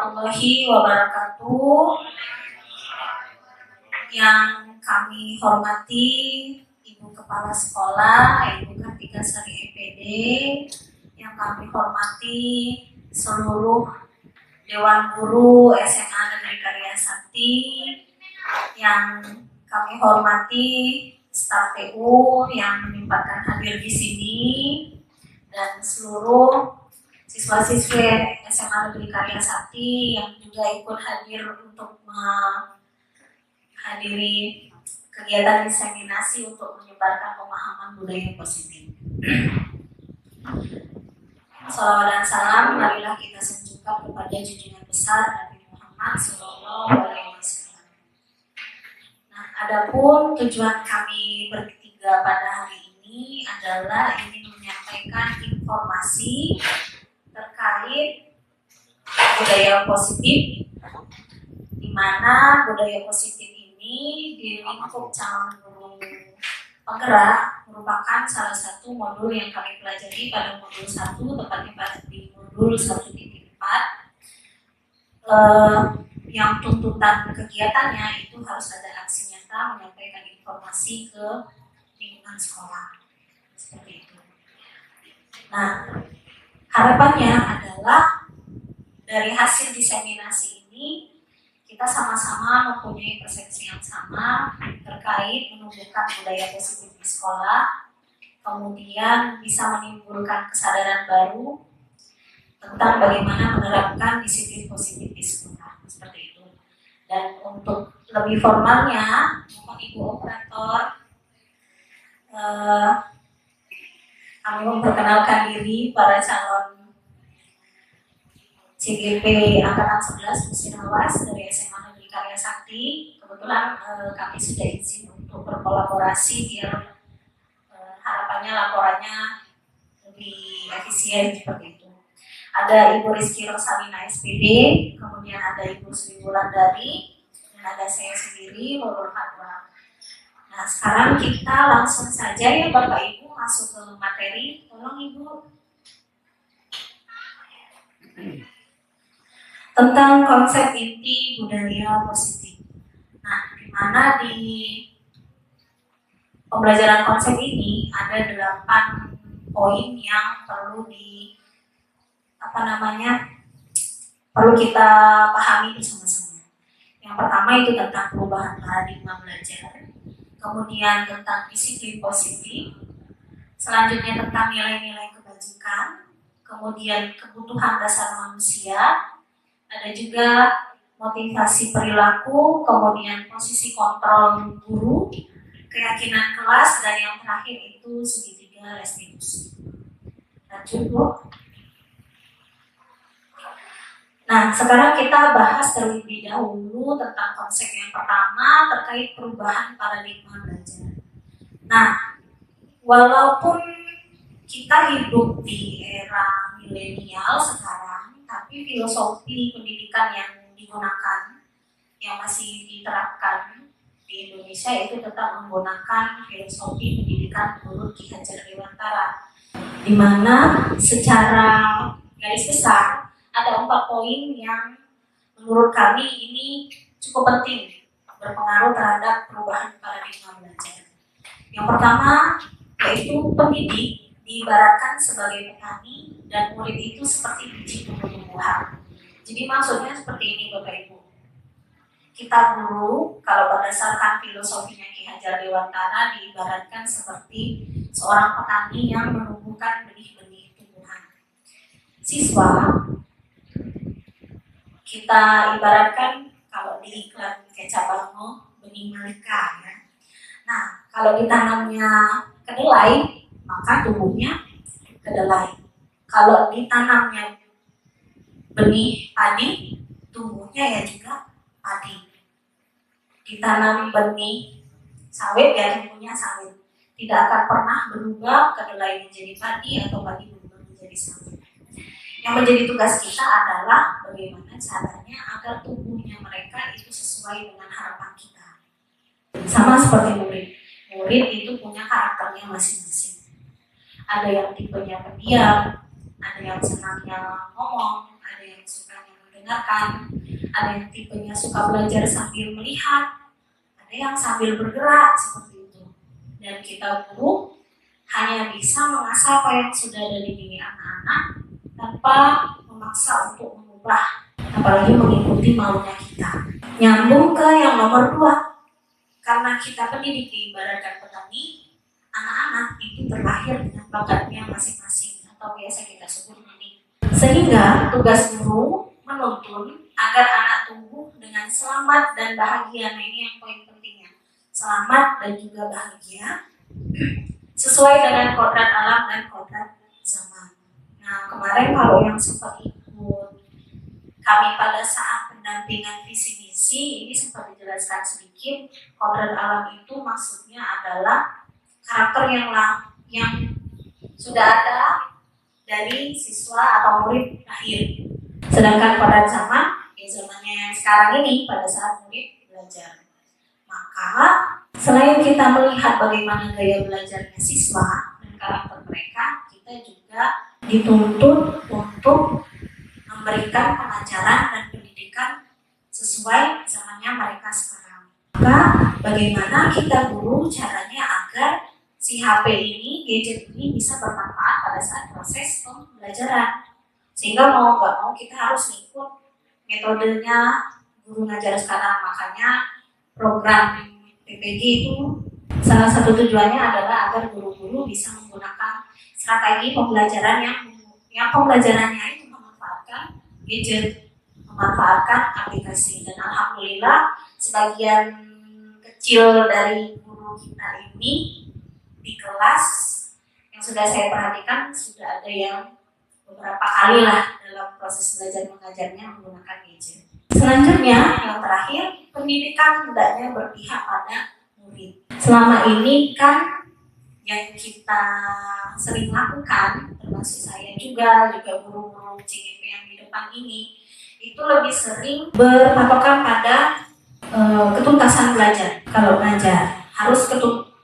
warahmatullahi wabarakatuh. Yang kami hormati Ibu Kepala Sekolah, Ibu Kartika Sari EPD, yang kami hormati seluruh Dewan Guru SMA Negeri Karya Sakti, yang kami hormati staf TU yang menyempatkan hadir di sini, dan seluruh siswa-siswi SMA Negeri Karya Sakti yang juga ikut hadir untuk menghadiri kegiatan diseminasi untuk menyebarkan pemahaman budaya positif. Salawat dan salam marilah kita sanjungkan kepada junjungan besar Nabi Muhammad SAW. Nah, adapun tujuan kami bertiga pada hari ini adalah ingin menyampaikan informasi terkait budaya positif, di mana budaya positif ini di lingkup calon guru penggerak merupakan salah satu modul yang kami pelajari pada modul 1, tepatnya di modul 1.4, yang tuntutan kegiatannya itu harus ada aksi nyata menyampaikan informasi ke lingkungan sekolah, seperti itu. Nah, harapannya adalah dari hasil diseminasi ini kita sama-sama mempunyai persepsi yang sama terkait menumbuhkan budaya positif di sekolah, kemudian bisa menimbulkan kesadaran baru tentang bagaimana menerapkan disiplin positif di sekolah, seperti itu. Dan untuk lebih formalnya, mohon Ibu Operator kami memperkenalkan diri para calon CGP Angkatan 11 Musirawas dari SMA Negeri Karya Sakti. Kebetulan kami sudah izin untuk berkolaborasi biar harapannya laporannya lebih efisien, seperti itu. Ada Ibu Rizky Rosalina SPD, kemudian ada Ibu Sri Wulandari, dan ada saya sendiri, Nurul Fatwa. Nah, sekarang kita langsung saja ya Bapak Ibu masuk ke materi. Tolong Ibu. Tentang konsep inti budaya positif. Nah, di mana di pembelajaran konsep ini ada 8 poin yang perlu perlu kita pahami bersama-sama. Yang pertama itu tentang perubahan paradigma belajar, kemudian tentang disiplin positif, selanjutnya tentang nilai-nilai kebajikan, kemudian kebutuhan dasar manusia, ada juga motivasi perilaku, kemudian posisi kontrol guru, keyakinan kelas, dan yang terakhir itu segitiga restitusi. Lanjut, Bu. Nah, sekarang kita bahas terlebih dahulu tentang konsep yang pertama terkait perubahan paradigma belajar. Nah, walaupun kita hidup di era milenial sekarang, tapi filosofi pendidikan yang digunakan, yang masih diterapkan di Indonesia itu tetap menggunakan filosofi pendidikan menurut Ki Hajar Dewantara, di mana secara garis besar ada 4 poin yang menurut kami ini cukup penting berpengaruh terhadap perubahan paradigma belajar. Yang pertama yaitu pendidik diibaratkan sebagai petani dan murid itu seperti biji tumbuh-tumbuhan. Jadi maksudnya seperti ini Bapak Ibu. Kita guru kalau berdasarkan filosofinya Ki Hajar Dewantara diibaratkan seperti seorang petani yang menumbuhkan benih-benih tumbuhan. Siswa kita ibaratkan kalau di iklan kecap Bango benih malika ya. Nah, kalau ditanamnya kedelai maka tumbuhnya kedelai. Kalau ditanamnya benih padi, tumbuhnya ya juga padi. Ditanam benih sawit ya tumbuhnya sawit. Tidak akan pernah berubah kedelai menjadi padi atau padi berubah menjadi sawit. Yang menjadi tugas kita adalah bagaimana caranya agar tumbuhnya mereka itu sesuai dengan harapan kita. Sama seperti murid. Murid itu punya karakternya masing-masing. Ada yang tipenya pendiam, ada yang senangnya ngomong, ada yang sukanya mendengarkan, ada yang tipenya suka belajar sambil melihat, ada yang sambil bergerak seperti itu. Dan kita guru hanya bisa mengasah apa yang sudah ada di diri anak-anak tanpa memaksa untuk mengubah, apalagi mengikuti maunya kita. Nyambung ke yang nomor 2, karena kita pendidik diibaratkan petani, anak-anak itu terlahir dengan bakatnya masing-masing atau biasa kita sebut unik. Sehingga tugas guru menuntun agar anak tumbuh dengan selamat dan bahagia. Nah, ini yang poin pentingnya, selamat dan juga bahagia, sesuai dengan kodrat alam dan kodrat zaman. Nah, kemarin kalau yang sempat ikut kami pada saat pendampingan visi misi, ini sempat dijelaskan sedikit. Kodrat alam itu maksudnya adalah karakter yang sudah ada dari siswa atau murid lahir. Sedangkan kodrat zaman, ya zamannya yang sekarang ini pada saat murid belajar. Maka selain kita melihat bagaimana gaya belajarnya siswa dan karakter mereka, kita juga dituntut untuk memberikan pengajaran dan pendidikan sesuai zamannya mereka sekarang. Maka bagaimana kita guru caranya agar si HP ini, gadget ini bisa bermanfaat pada saat proses pembelajaran. Sehingga mau nggak mau kita harus ikut metodenya guru ngajar sekarang. Makanya program PPG itu salah satu tujuannya adalah agar guru-guru bisa menggunakan strategi pembelajaran yang pembelajarannya itu memanfaatkan gadget, memanfaatkan aplikasi. Dan alhamdulillah sebagian kecil dari guru kita ini di kelas yang sudah saya perhatikan sudah ada yang beberapa kali lah dalam proses belajar mengajarnya menggunakan gadget. Selanjutnya yang terakhir, pendidikan hendaknya berpihak pada murid. Selama ini kan yang kita sering lakukan, termasuk saya juga guru-guru CGP yang di depan ini, itu lebih sering berpatokan pada ketuntasan belajar. Kalau belajar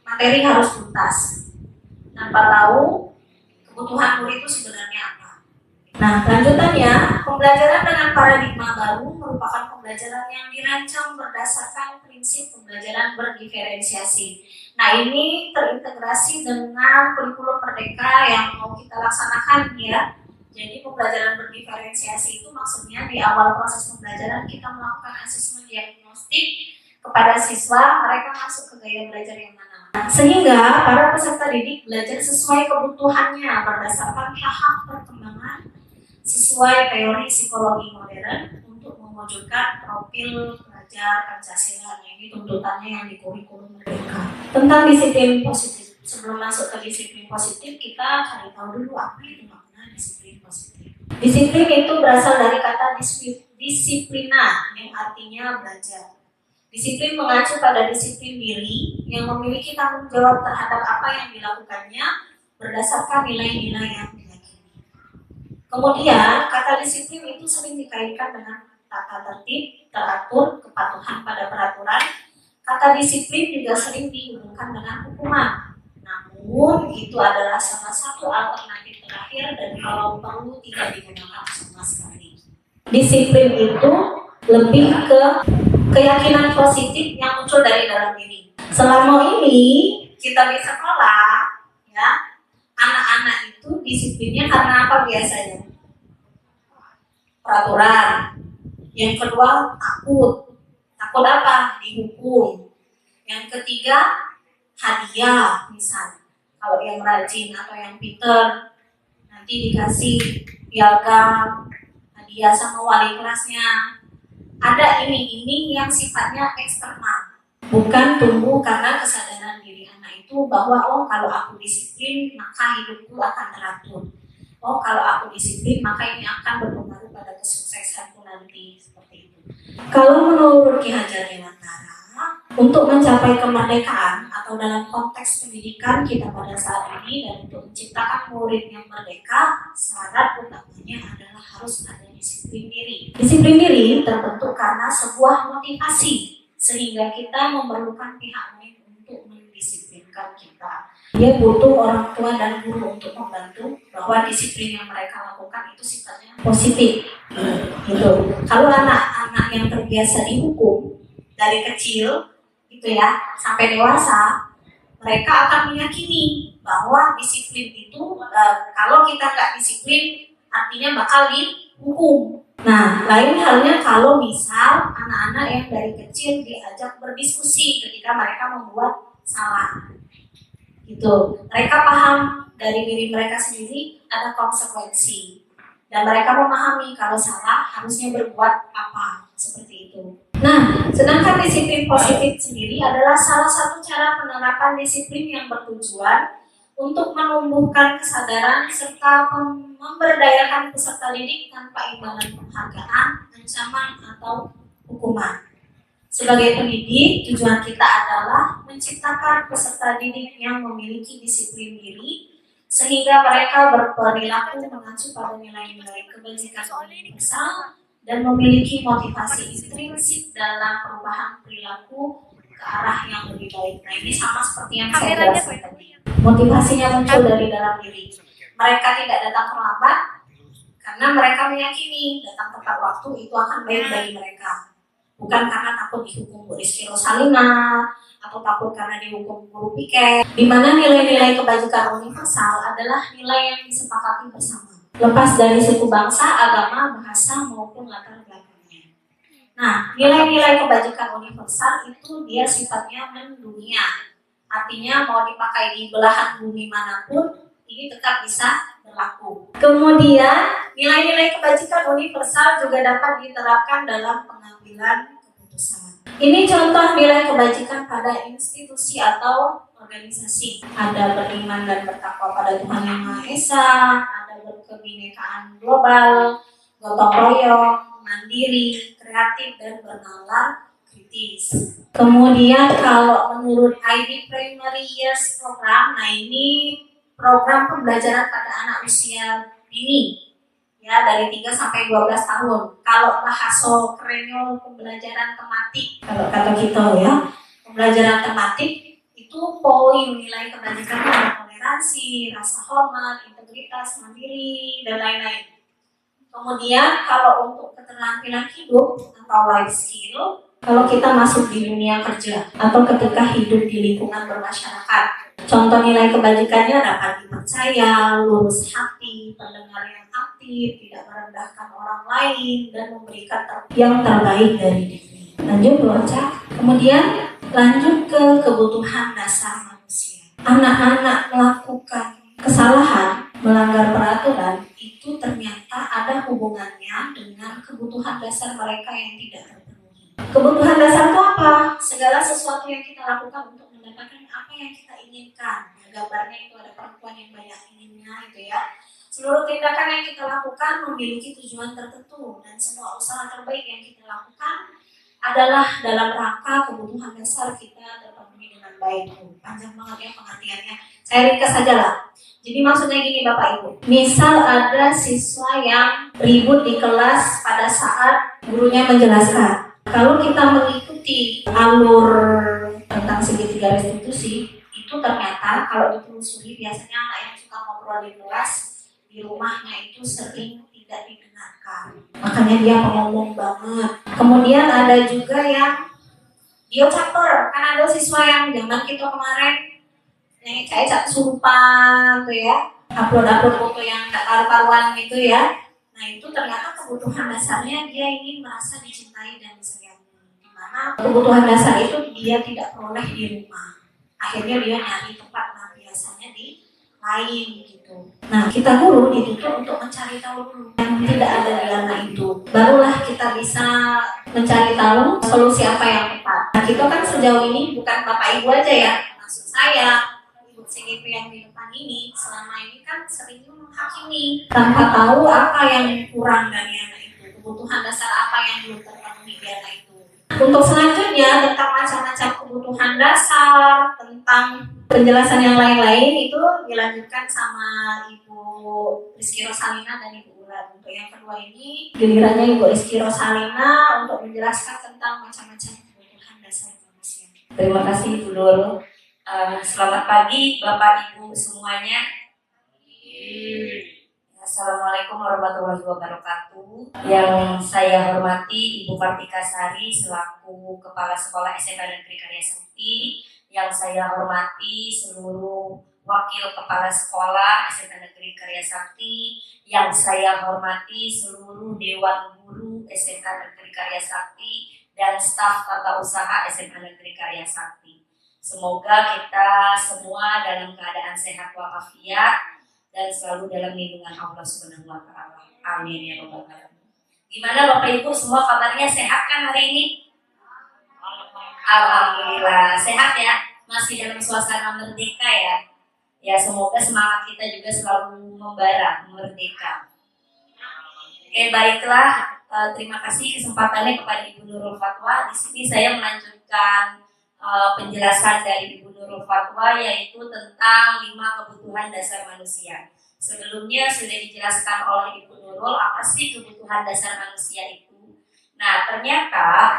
materi harus tuntas, tanpa tahu kebutuhan murid itu sebenarnya apa. Nah, lanjutannya, pembelajaran dengan paradigma baru merupakan pembelajaran yang dirancang berdasarkan prinsip pembelajaran berdiferensiasi. Nah, ini terintegrasi dengan kurikulum Merdeka yang mau kita laksanakan ya. Jadi pembelajaran berdiferensiasi itu maksudnya di awal proses pembelajaran kita melakukan asesmen diagnostik kepada siswa, mereka masuk ke gaya belajar yang mana. Sehingga para peserta didik belajar sesuai kebutuhannya berdasarkan tahap perkembangan sesuai teori psikologi modern untuk mewujudkan profil pelajar Pancasila. Ini tuntutannya yang di kurikulum Merdeka. Tentang disiplin positif, sebelum masuk ke disiplin positif, kita cari tahu dulu apa itu makna disiplin positif. Disiplin itu berasal dari kata disiplina yang artinya belajar. Disiplin mengacu pada disiplin diri yang memiliki tanggung jawab terhadap apa yang dilakukannya berdasarkan nilai-nilai yang diyakini. Kemudian, kata disiplin itu sering dikaitkan dengan tata tertib, teratur, kepatuhan pada peraturan. Kata disiplin juga sering dihubungkan dengan hukuman. Namun, itu adalah salah satu alternatif terakhir dan kalau perlu tidak digunakan sama sekali. Disiplin itu lebih ke keyakinan positif yang muncul dari dalam diri. Selama ini kita di sekolah, ya, anak-anak itu disiplinnya karena apa biasanya? Peraturan. Yang kedua, takut. Takut apa? Dihukum. Yang ketiga, hadiah, misal. Kalau yang rajin atau yang pinter, nanti dikasih piagam, hadiah sama wali kelasnya. Ada ini yang sifatnya eksternal, bukan tumbuh karena kesadaran diri anak itu bahwa oh kalau aku disiplin maka hidupku akan teratur. Oh kalau aku disiplin maka ini akan berpengaruh pada kesuksesanku nanti, seperti itu. Kalau menurut Ki Hajar Dewantara, untuk mencapai kemerdekaan atau dalam konteks pendidikan kita pada saat ini dan untuk menciptakan murid yang merdeka, syarat utamanya adalah harus ada disiplin diri. Disiplin diri terbentuk karena sebuah motivasi sehingga kita memerlukan pihak lain untuk mendisiplinkan kita. Dia butuh orang tua dan guru untuk membantu bahwa disiplin yang mereka lakukan itu sifatnya positif. Gitu. Kalau anak-anak yang terbiasa dihukum dari kecil, gitu ya, sampai dewasa, mereka akan meyakini bahwa disiplin itu kalau kita nggak disiplin artinya bakal dihukum. Nah, lain halnya kalau misal anak-anak yang dari kecil diajak berdiskusi ketika mereka membuat salah. Gitu. Mereka paham dari diri mereka sendiri ada konsekuensi dan mereka memahami kalau salah harusnya berbuat apa, seperti itu. Nah, sedangkan disiplin positif sendiri adalah salah satu cara penerapan disiplin yang bertujuan untuk menumbuhkan kesadaran serta memberdayakan peserta didik tanpa imbalan penghargaan, ancaman atau hukuman. Sebagai pendidik, tujuan kita adalah menciptakan peserta didik yang memiliki disiplin diri sehingga mereka berperilaku mengacu pada nilai-nilai kebajikan universal dan memiliki motivasi intrinsik dalam perubahan perilaku ke arah yang lebih baik. Nah, ini sama seperti yang saya jelaskan tadi. Motivasinya muncul dari dalam diri. Mereka tidak datang terlambat karena mereka meyakini datang tepat waktu itu akan baik bagi mereka. Bukan karena takut dihukum Bu Rizky Rosalina atau takut karena dihukum guru piket, di mana nilai-nilai kebajikan universal adalah nilai yang disepakati bersama, lepas dari suku bangsa, agama, bahasa maupun latar belakangnya. Nah, nilai-nilai kebajikan universal itu dia sifatnya mendunia, artinya mau dipakai di belahan bumi manapun ini tetap bisa berlaku. Kemudian nilai-nilai kebajikan universal juga dapat diterapkan dalam pengambilan keputusan. Ini contoh nilai kebajikan pada institusi atau organisasi. Ada beriman dan bertakwa pada Tuhan Yang Maha Esa, ada berkebinekaan global, gotong royong, mandiri, kreatif dan bernalar kritis. Kemudian kalau menurut ID Primary Years Program, nah ini program pembelajaran pada anak usia dini ya dari 3 sampai 12 tahun. Kalau bahasa kerennya pembelajaran tematik, kalau kata kita ya, pembelajaran tematik itu poin nilai kebajikan pada toleransi, rasa hormat, integritas, mandiri dan lain-lain. Kemudian kalau untuk keterampilan hidup atau life skill, kalau kita masuk di dunia kerja atau ketika hidup di lingkungan bermasyarakat, contoh nilai kebajikannya dapat dipercaya, lurus hati, pendengar yang aktif, tidak merendahkan orang lain, dan memberikan yang terbaik dari diri. Lanjut baca. Kemudian lanjut ke kebutuhan dasar manusia. Anak-anak melakukan kesalahan, melanggar peraturan, itu ternyata ada hubungannya dengan kebutuhan dasar mereka yang tidak terpenuhi. Kebutuhan dasar itu apa? Segala sesuatu yang kita lakukan untuk mendapatkan apa yang kita inginkan. Nah, gambarnya itu ada perempuan yang banyak inginnya itu ya. Seluruh tindakan yang kita lakukan memiliki tujuan tertentu dan semua usaha terbaik yang kita lakukan adalah dalam rangka kebutuhan dasar kita terpenuhi dengan baik. Panjang banget ya pengertiannya. Saya ringkas saja lah. Jadi maksudnya gini Bapak Ibu. Misal ada siswa yang ribut di kelas pada saat gurunya menjelaskan. Kalau kita mengikuti alur tentang segitiga restitusi, itu ternyata kalau ditelusuri biasanya anak yang suka ngobrol di kelas di rumahnya itu sering tidak didengarkan. Makanya dia pengomong banget. Kemudian ada juga yang dia caper. Kan ada siswa yang zaman kita kemarin kayak cat surupan tuh ya, upload foto yang gak karu-karuan gitu ya. Nah itu ternyata kebutuhan dasarnya dia ingin merasa dicintai dan disayangi. Dimana kebutuhan dasar itu dia tidak peroleh di rumah. Akhirnya dia nyari tempat biasanya di lain gitu. Nah kita guru dituntut untuk mencari tahu dulu yang tidak ada di anak itu. Barulah kita bisa mencari tahu solusi apa yang tepat. Nah kita kan sejauh ini bukan Bapak Ibu aja ya, maksud saya CGP yang di depan ini selama ini kan sering menghakimi tanpa tahu apa yang kurang dari anak itu, kebutuhan dasar apa yang belum terpenuhi di anak itu. Untuk selanjutnya tentang macam-macam kebutuhan dasar, tentang penjelasan yang lain-lain itu dilanjutkan sama Ibu Rizky Rosalina dan Ibu Ulan. Untuk yang kedua ini gilirannya Ibu Rizky Rosalina untuk menjelaskan tentang macam-macam kebutuhan dasar manusia. Terima kasih Ibu Lul. Selamat pagi Bapak Ibu semuanya. Assalamualaikum warahmatullahi wabarakatuh. Yang saya hormati Ibu Kartika Sari selaku Kepala Sekolah SMA Negeri Karya Sakti. Yang saya hormati seluruh Wakil Kepala Sekolah SMA Negeri Karya Sakti. Yang saya hormati seluruh Dewan Guru SMA Negeri Karya Sakti dan staf tata usaha SMA Negeri Karya Sakti. Semoga kita semua dalam keadaan sehat walafiat dan selalu dalam lindungan Allah Subhanahu wa taala. Amin ya rabbal alamin. Gimana Bapak Ibu semua kabarnya, sehat kan hari ini? Alhamdulillah sehat ya. Masih dalam suasana merdeka ya. Ya semoga semangat kita juga selalu membara merdeka. Oke baiklah, terima kasih kesempatannya kepada Ibu Nurul Fatwa. Di sini saya melanjutkan penjelasan dari Ibu Nurul Fatwa, yaitu tentang 5 kebutuhan dasar manusia. Sebelumnya sudah dijelaskan oleh Ibu Nurul apa sih kebutuhan dasar manusia itu. Nah ternyata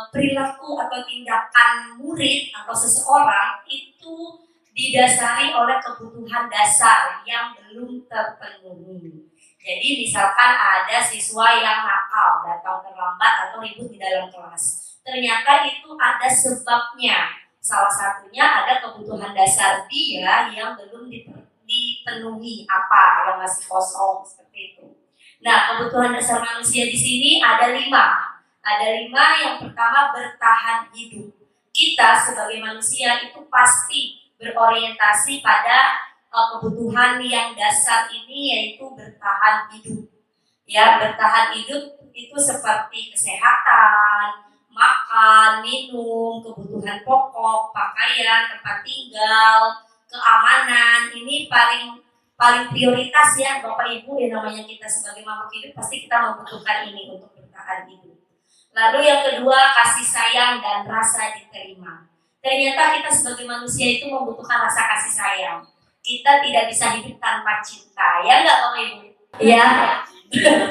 perilaku atau tindakan murid atau seseorang itu didasari oleh kebutuhan dasar yang belum terpenuhi. Jadi misalkan ada siswa yang nakal, datang terlambat atau ribut di dalam kelas. Ternyata itu ada sebabnya. Salah satunya ada kebutuhan dasar dia yang belum dipenuhi, apa yang masih kosong seperti itu. Nah, kebutuhan dasar manusia di sini ada 5. Ada 5. Yang pertama, bertahan hidup. Kita sebagai manusia itu pasti berorientasi pada kebutuhan yang dasar ini, yaitu bertahan hidup. Ya, bertahan hidup itu seperti kesehatan, makan, minum, kebutuhan pokok, pakaian, tempat tinggal, keamanan. Ini paling prioritas ya Bapak Ibu, yang namanya kita sebagai makhluk hidup pasti kita membutuhkan ini untuk bertahan hidup. Lalu yang kedua, kasih sayang dan rasa diterima. Ternyata kita sebagai manusia itu membutuhkan rasa kasih sayang. Kita tidak bisa hidup tanpa cinta, ya enggak Bapak Ibu? Ya,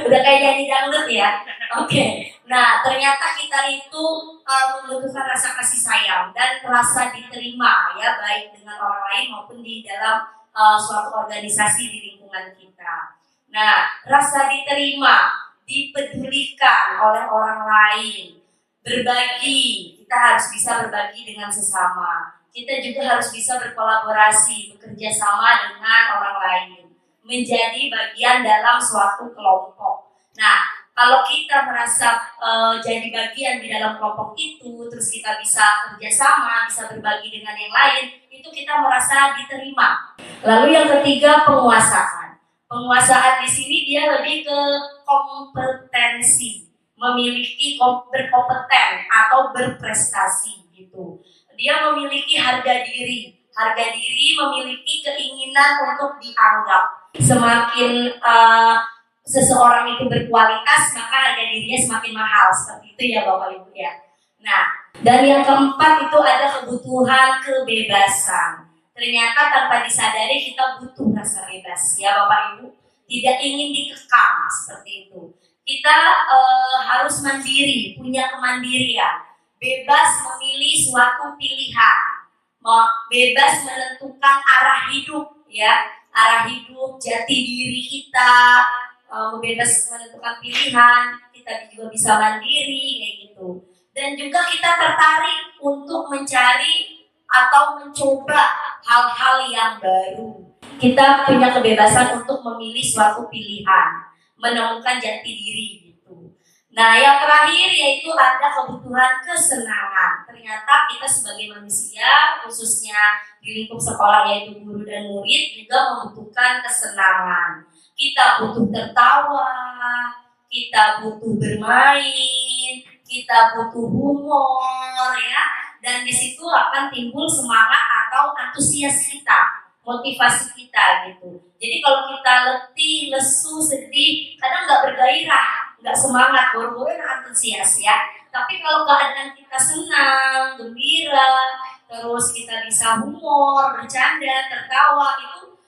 udah kayak nyanyi dangdut ya. Oke. Nah, ternyata kita itu membutuhkan rasa kasih sayang dan rasa diterima ya, baik dengan orang lain maupun di dalam suatu organisasi di lingkungan kita. Nah, rasa diterima, dipedulikan oleh orang lain, berbagi, kita harus bisa berbagi dengan sesama. Kita juga harus bisa berkolaborasi, bekerja sama dengan orang lain, menjadi bagian dalam suatu kelompok. Nah, kalau kita merasa jadi bagian di dalam kelompok itu, terus kita bisa kerjasama, bisa berbagi dengan yang lain, itu kita merasa diterima. Lalu yang ketiga, penguasaan. Penguasaan di sini dia lebih ke kompetensi, memiliki berkompeten atau berprestasi gitu. Dia memiliki harga diri memiliki keinginan untuk dianggap. Semakin seseorang itu berkualitas, maka harga dirinya semakin mahal. Seperti itu ya Bapak Ibu ya. Nah, dan yang keempat itu ada kebutuhan kebebasan. Ternyata tanpa disadari kita butuh rasa bebas ya Bapak Ibu. Tidak ingin dikekang seperti itu. Kita harus mandiri, punya kemandirian, bebas memilih suatu pilihan, bebas menentukan arah hidup ya, arah hidup, jati diri kita, bebas menentukan pilihan, kita juga bisa mandiri kayak gitu. Dan juga kita tertarik untuk mencari atau mencoba hal-hal yang baru. Kita punya kebebasan untuk memilih suatu pilihan, menemukan jati diri gitu. Nah, yang terakhir yaitu ada kebutuhan kesenangan. Ternyata kita sebagai manusia, khususnya di lingkup sekolah yaitu guru dan murid, juga membutuhkan kesenangan. Kita butuh tertawa, kita butuh bermain, kita butuh humor ya, dan di situ akan timbul semangat atau antusias kita, motivasi kita gitu. Jadi kalau kita letih, lesu, sedih, kadang nggak bergairah, nggak semangat, boro-boro antusias ya. Tapi kalau keadaan kita senang, gembira, terus kita bisa humor, bercanda, tertawa, itu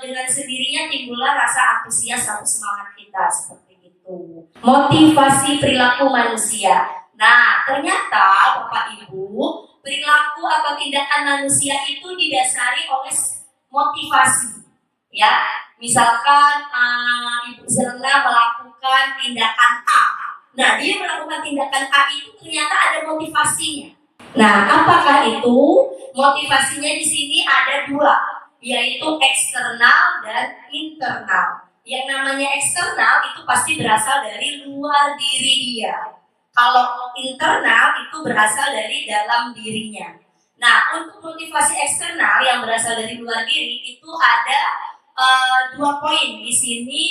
dengan sendirinya timbullah rasa antusias atau semangat kita seperti itu. Motivasi perilaku manusia. Nah, ternyata Bapak Ibu, perilaku atau tindakan manusia itu didasari oleh motivasi. Ya, misalkan Ibu Zelna melakukan tindakan A. Nah, dia melakukan tindakan A itu ternyata ada motivasinya. Nah, apakah itu? Motivasinya di sini ada dua, yaitu eksternal dan internal. Yang namanya eksternal itu pasti berasal dari luar diri dia. Kalau internal itu berasal dari dalam dirinya. Nah, untuk motivasi eksternal yang berasal dari luar diri itu ada 2 poin di sini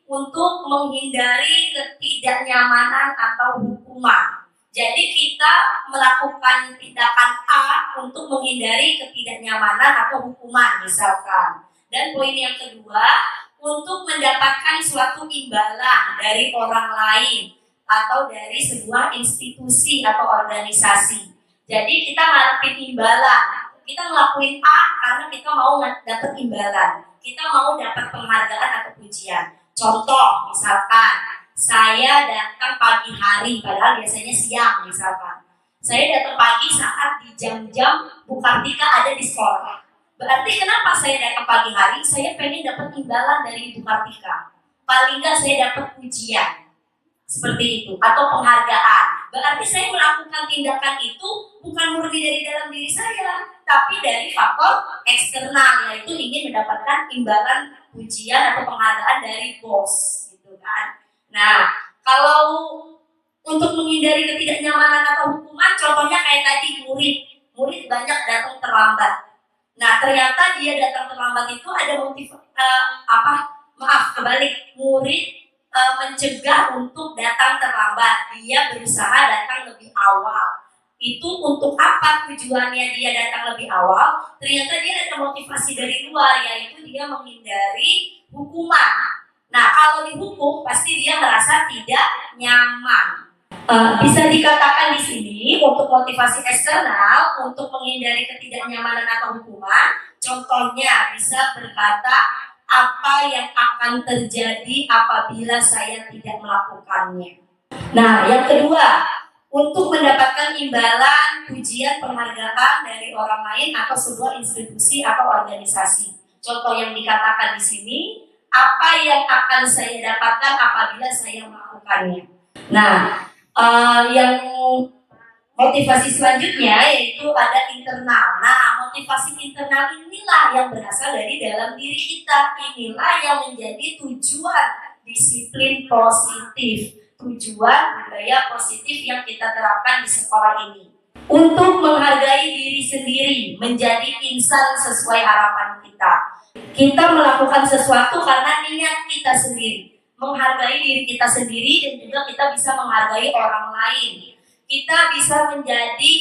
untuk menghindari ketidaknyamanan atau hukuman. Jadi kita melakukan tindakan A untuk menghindari ketidaknyamanan atau hukuman misalkan. Dan poin yang kedua, untuk mendapatkan suatu imbalan dari orang lain atau dari sebuah institusi atau organisasi. Jadi kita ngarepin imbalan. Kita ngelakuin A karena kita mau dapat imbalan. Kita mau dapat penghargaan atau pujian. Contoh misalkan, saya datang pagi hari, padahal biasanya siang misalkan. Saya datang pagi saat di jam-jam Bu Kartika ada di sekolah. Berarti kenapa saya datang pagi hari? Saya pengen dapat imbalan dari Bu Kartika. Paling nggak saya dapat pujian. Seperti itu. Atau penghargaan. Berarti saya melakukan tindakan itu bukan murni dari dalam diri saya, tapi dari faktor eksternal, yaitu ingin mendapatkan imbalan pujian atau penghargaan dari bos. Gitu kan. Nah, kalau untuk menghindari ketidaknyamanan atau hukuman, contohnya kayak tadi murid banyak datang terlambat. Nah, ternyata dia datang terlambat itu ada kebalik, murid mencegah untuk datang terlambat. Dia berusaha datang lebih awal. Itu untuk apa tujuannya dia datang lebih awal? Ternyata dia ada motivasi dari luar, yaitu dia menghindari hukuman. Nah, kalau dihukum pasti dia merasa tidak nyaman. Bisa dikatakan di sini untuk motivasi eksternal untuk menghindari ketidaknyamanan atau hukuman, contohnya bisa berkata apa yang akan terjadi apabila saya tidak melakukannya. Nah, yang kedua, untuk mendapatkan imbalan, pujian, penghargaan dari orang lain atau sebuah institusi atau organisasi. Contoh yang dikatakan di sini, apa yang akan saya dapatkan apabila saya melakukannya. Nah, yang motivasi selanjutnya yaitu ada internal. Nah, motivasi internal inilah yang berasal dari dalam diri kita. Inilah yang menjadi tujuan disiplin positif, tujuan budaya positif yang kita terapkan di sekolah ini. Untuk menghargai diri sendiri, menjadi insan sesuai harapan kita. Kita melakukan sesuatu karena niat kita sendiri, menghargai diri kita sendiri, dan juga kita bisa menghargai orang lain. Kita bisa menjadi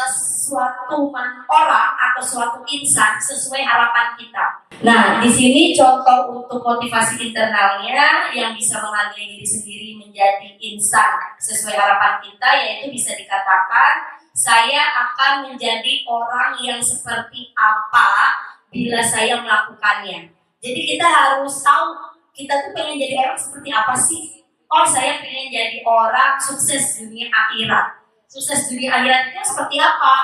suatu orang atau suatu insan sesuai harapan kita. Nah, di sini contoh untuk motivasi internalnya yang bisa menghargai diri sendiri menjadi insan sesuai harapan kita, yaitu bisa dikatakan saya akan menjadi orang yang seperti apa bila saya melakukannya. Jadi kita harus tahu kita tuh pengen jadi orang seperti apa sih? Oh, saya pengen jadi orang sukses dunia akhirat. Sukses dunia akhirat itu seperti apa?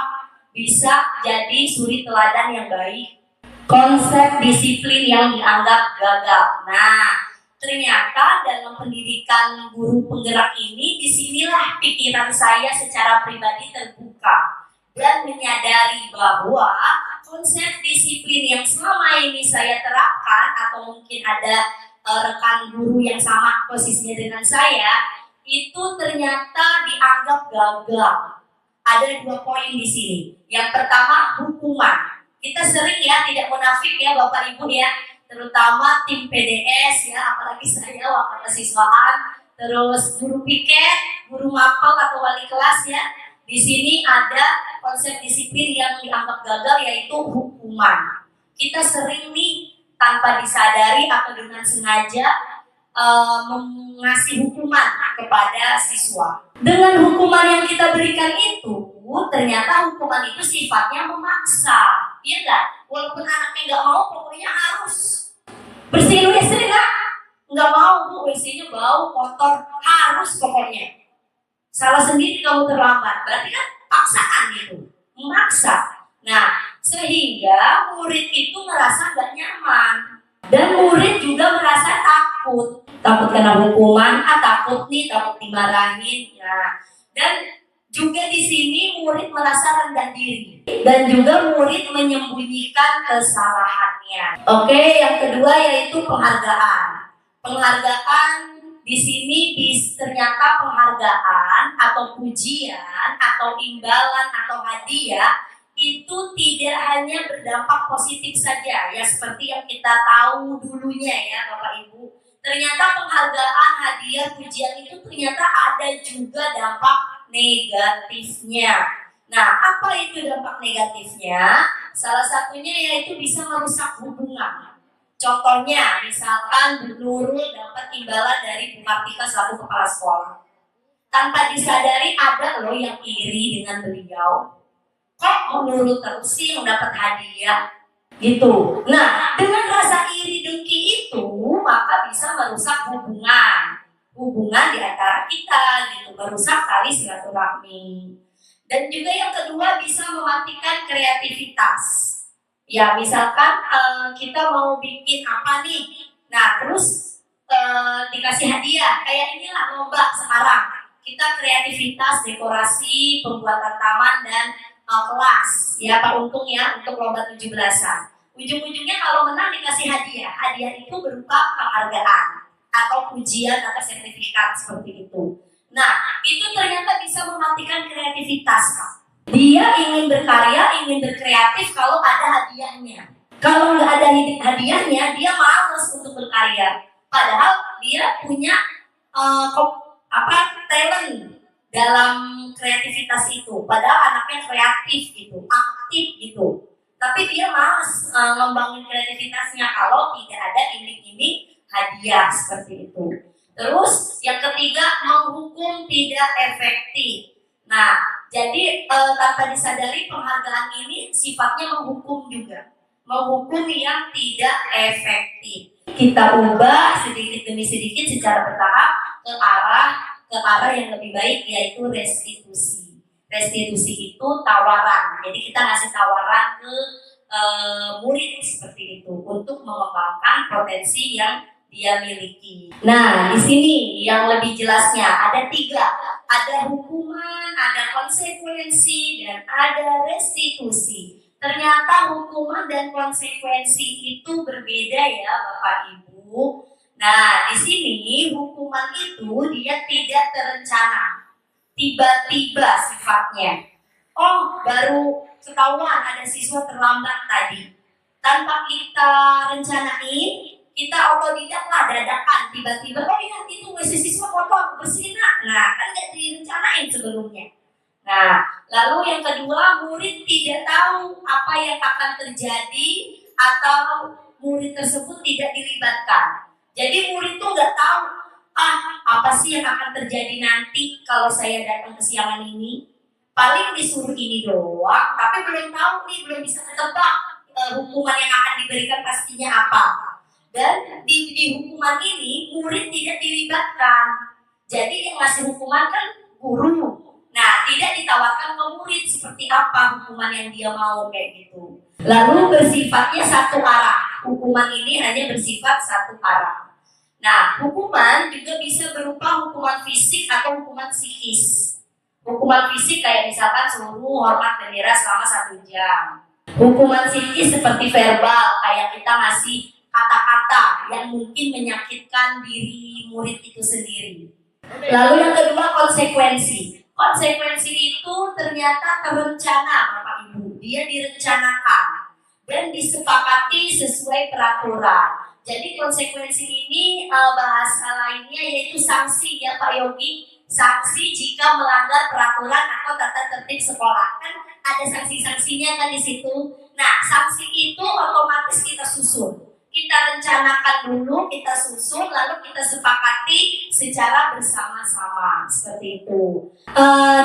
Bisa jadi suri teladan yang baik, konsep disiplin yang dianggap gagal. Nah, ternyata dalam pendidikan guru penggerak ini, disinilah pikiran saya secara pribadi terbuka dan menyadari bahwa konsep disiplin yang selama ini saya terapkan, atau mungkin ada rekan guru yang sama posisinya dengan saya, itu ternyata dianggap gagal. Ada 2 poin di sini. Yang pertama, hukuman. Kita sering ya, tidak munafik ya Bapak Ibu ya, terutama tim PDS ya, apalagi saya waktu kesiswaan, terus guru piket, guru mapel atau wali kelas ya. Di sini ada konsep disiplin yang dianggap gagal, yaitu hukuman. Kita sering nih tanpa disadari atau dengan sengaja mengasih hukuman kepada siswa. Dengan hukuman yang kita berikan itu, ternyata hukuman itu sifatnya memaksa. Iya enggak? Walaupun anaknya nggak mau, pokoknya harus bersihin WC enggak? Nggak mau, Bu, WC-nya bau, kotor, harus pokoknya. Salah sendiri kamu terlambat, berarti kan paksaan gitu. memaksa. Nah, sehingga murid itu merasa gak nyaman. Dan murid juga merasa takut. Takut kena hukuman, takut nih, takut dimarahin. Ya. Dan juga di sini murid merasa rendah diri. Dan juga murid menyembunyikan kesalahannya. Oke, yang kedua yaitu penghargaan. Penghargaan di sini ternyata penghargaan atau pujian atau imbalan atau hadiah itu tidak hanya berdampak positif saja ya seperti yang kita tahu dulunya ya Bapak Ibu. Ternyata penghargaan, hadiah, pujian itu ternyata ada juga dampak negatifnya. Nah, apa itu dampak negatifnya? Salah satunya yaitu bisa merusak hubungan. Contohnya, misalkan Bu Nurul dapat imbalan dari Bu Kartika selaku kepala sekolah. Tanpa disadari ada loh yang iri dengan beliau. Kok Bu Nurul terus sih yang dapat hadiah? Gitu. Nah, dengan rasa iri dengki itu, maka bisa merusak hubungan di antara kita, gitu. Merusak tali silaturahmi. Dan juga yang kedua bisa mematikan kreativitas. Ya misalkan kita mau bikin apa nih, nah terus dikasih hadiah, kayak inilah lomba sekarang. Kita kreativitas, dekorasi, pembuatan taman dan kelas, ya Pak Untung ya untuk lomba 17-an. Ujung-ujungnya kalau menang dikasih hadiah, hadiah itu berupa penghargaan atau pujian atau sertifikat seperti itu. Nah itu ternyata bisa mematikan kreativitas Pak. Dia ingin berkarya, ingin berkreatif kalau ada hadiahnya. Kalau nggak ada hadiahnya, dia malas untuk berkarya. Padahal dia punya talent dalam kreativitas itu. Padahal anaknya kreatif gitu, aktif gitu. Tapi dia malas ngembangin kreativitasnya kalau tidak ada iming-iming hadiah seperti itu. Terus yang ketiga, menghukum tidak efektif. Nah, jadi tanpa disadari penghargaan ini sifatnya menghukum juga. Menghukum yang tidak efektif. Kita ubah sedikit demi sedikit secara bertahap ke arah yang lebih baik yaitu restitusi. Restitusi itu tawaran. Jadi kita ngasih tawaran ke murid seperti itu untuk mengembangkan potensi yang dia miliki. Nah, di sini yang lebih jelasnya ada 3. Ada hukuman, ada konsekuensi, dan ada restitusi. Ternyata hukuman dan konsekuensi itu berbeda ya Bapak Ibu. Nah, di sini hukuman itu dia tidak terencana. Tiba-tiba sifatnya. Oh, baru ketahuan ada siswa terlambat tadi. Tanpa kita rencanain, kita otodidak lah dadakan tiba-tiba oh iya itu siswa kotor bersihin. Nah kan nggak direncanain sebelumnya. Nah lalu yang kedua, murid tidak tahu apa yang akan terjadi atau murid tersebut tidak dilibatkan. Jadi murid tuh nggak tahu apa sih yang akan terjadi nanti kalau saya datang ke siangan ini. Paling disuruh ini doang, tapi belum tahu nih, belum bisa ketebak hukuman yang akan diberikan pastinya apa. Dan di hukuman ini murid tidak dilibatkan. Jadi yang ngasih hukuman kan guru. Nah tidak ditawarkan ke murid seperti apa hukuman yang dia mau kayak gitu. Lalu bersifatnya satu arah. Hukuman ini hanya bersifat satu arah. Nah hukuman juga bisa berupa hukuman fisik atau hukuman psikis. Hukuman fisik kayak misalkan suruh hormat bendera selama 1 jam. Hukuman psikis seperti verbal kayak kita ngasih kata-kata yang mungkin menyakitkan diri murid itu sendiri. Lalu yang kedua konsekuensi. Konsekuensi itu ternyata terencana Bapak Ibu. Dia direncanakan dan disepakati sesuai peraturan. Jadi konsekuensi ini bahasa lainnya yaitu sanksi ya Pak Yogi. Sanksi jika melanggar peraturan atau tata tertib sekolah. Kan ada sanksi-sanksinya kan di situ. Nah sanksi itu otomatis kita susun. Kita rencanakan dulu, kita susun, lalu kita sepakati secara bersama-sama seperti itu.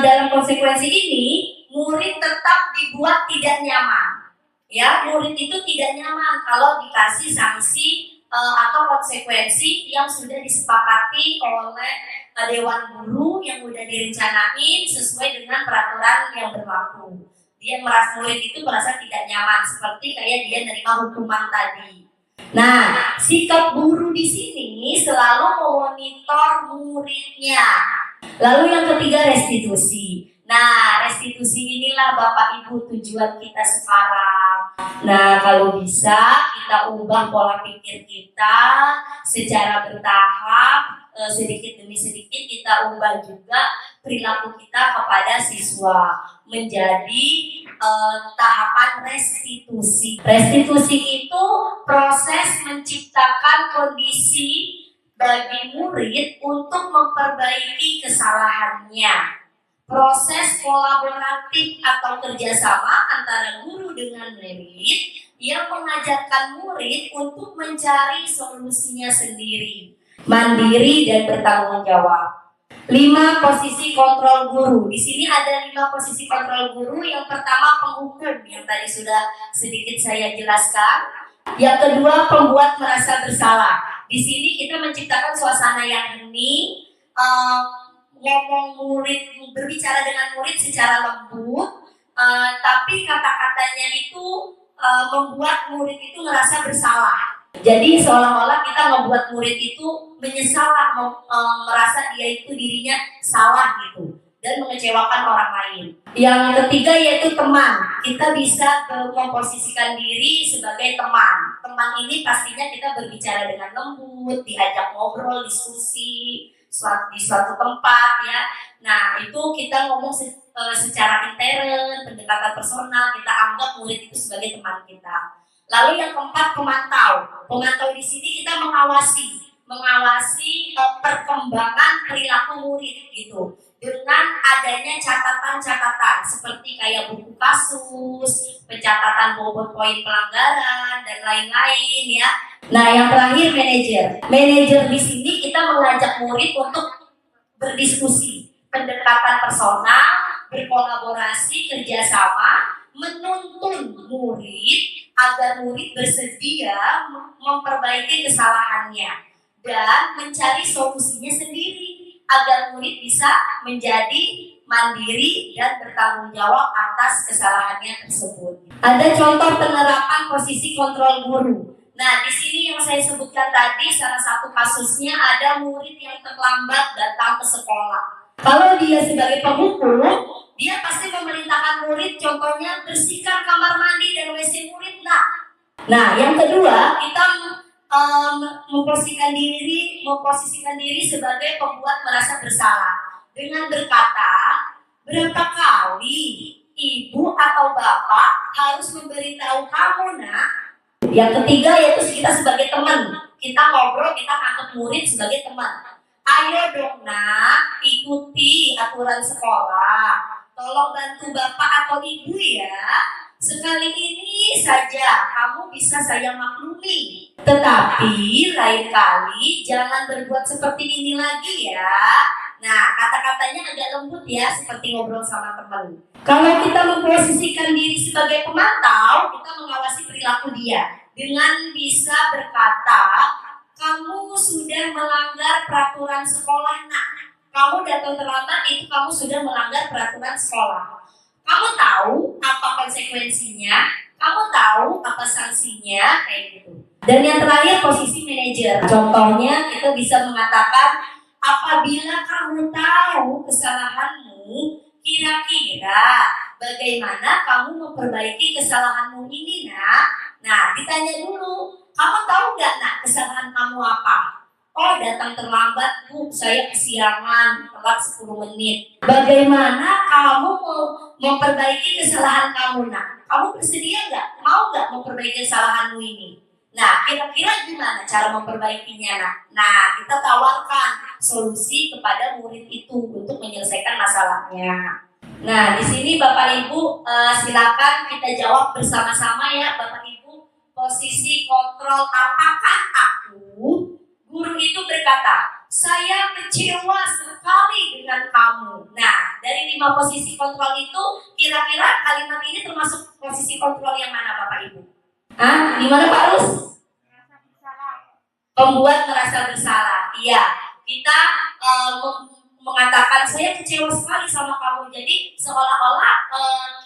Dalam konsekuensi ini, murid tetap dibuat tidak nyaman. Ya, murid itu tidak nyaman kalau dikasih sanksi atau konsekuensi yang sudah disepakati oleh dewan guru yang sudah direncanain sesuai dengan peraturan yang berlaku. Dia merasa murid itu merasa tidak nyaman, seperti kayak dia nerima hukuman tadi. Nah, sikap guru di sini selalu memonitor muridnya. Lalu yang ketiga, restitusi. Nah, restitusi inilah Bapak Ibu tujuan kita sekarang. Nah, kalau bisa kita ubah pola pikir kita secara bertahap, sedikit demi sedikit kita ubah juga perilaku kita kepada siswa menjadi tahapan restitusi. Restitusi itu proses menciptakan kondisi bagi murid untuk memperbaiki kesalahannya. Proses kolaboratif atau kerjasama antara guru dengan murid yang mengajarkan murid untuk mencari solusinya sendiri, mandiri dan bertanggung jawab. 5 posisi kontrol guru. Di sini ada 5 posisi kontrol guru. Yang pertama penghukum, yang tadi sudah sedikit saya jelaskan. Yang kedua pembuat merasa bersalah. Di sini kita menciptakan suasana yang hening, ngomong murid, berbicara dengan murid secara lembut, tapi kata-katanya itu membuat murid itu merasa bersalah. Jadi seolah-olah kita membuat murid itu menyesal, merasa dia itu dirinya salah gitu dan mengecewakan orang lain. Yang ketiga yaitu teman. Kita bisa memposisikan diri sebagai teman. Teman ini pastinya kita berbicara dengan lembut, diajak ngobrol, diskusi di suatu tempat ya. Nah itu kita ngomong secara intern, pendekatan personal, kita anggap murid itu sebagai teman kita. Lalu yang keempat pemantau. Pemantau di sini kita mengawasi perkembangan perilaku murid gitu dengan adanya catatan-catatan seperti kayak buku kasus, pencatatan bobot poin pelanggaran dan lain-lain ya. Nah yang terakhir manajer. Manajer di sini kita mengajak murid untuk berdiskusi, pendekatan personal, berkolaborasi, kerjasama, menuntun murid agar murid bersedia memperbaiki kesalahannya dan mencari solusinya sendiri agar murid bisa menjadi mandiri dan bertanggung jawab atas kesalahannya tersebut. Ada contoh penerapan posisi kontrol guru. Nah, di sini yang saya sebutkan tadi salah satu kasusnya ada murid yang terlambat datang ke sekolah. Kalau dia sebagai penghukum, dia pasti memerintahkan murid, contohnya bersihkan kamar mandi dan WC murid, Nah, yang kedua, kita memposisikan diri sebagai pembuat merasa bersalah dengan berkata, berapa kali ibu atau bapak harus memberitahu kamu, Yang ketiga yaitu kita sebagai teman, kita ngobrol, kita anggap murid sebagai teman. Ayo dong ikuti aturan sekolah. Tolong bantu bapak atau ibu ya. Sekali ini saja kamu bisa saya maklumi. Tetapi lain kali jangan berbuat seperti ini lagi ya. Nah, kata-katanya agak lembut ya, seperti ngobrol sama teman. Kalau kita memposisikan diri sebagai pemantau, kita mengawasi perilaku dia dengan bisa berkata, kamu sudah melanggar peraturan sekolah, Kamu datang terlambat, itu kamu sudah melanggar peraturan sekolah. Kamu tahu apa konsekuensinya? Kamu tahu apa sanksinya? Kayak gitu. Dan yang terakhir posisi manajer. Contohnya kita bisa mengatakan, apabila kamu tahu kesalahanmu, kira-kira bagaimana kamu memperbaiki kesalahanmu ini, Nah, ditanya dulu, kamu tahu nggak, kesalahan kamu apa? Oh, datang terlambat, Bu, saya kesiangan, telat 10 menit. Bagaimana kamu mau memperbaiki kesalahan kamu, Kamu bersedia nggak? Mau nggak memperbaiki kesalahanmu ini? Nah, kira-kira gimana cara memperbaikinya, Nah, kita tawarkan solusi kepada murid itu untuk menyelesaikan masalahnya. Nah, di sini Bapak Ibu silakan kita jawab bersama-sama ya, Bapak Ibu. Posisi kontrol, apakah aku? Guru itu berkata, saya kecewa sekali dengan kamu. Nah, dari 5 posisi kontrol itu, kira-kira kalimat ini termasuk posisi kontrol yang mana Bapak Ibu? Di mana Pak Rus? Pembuat merasa bersalah. Iya, kita mengatakan saya kecewa sekali sama kamu. Jadi seolah-olah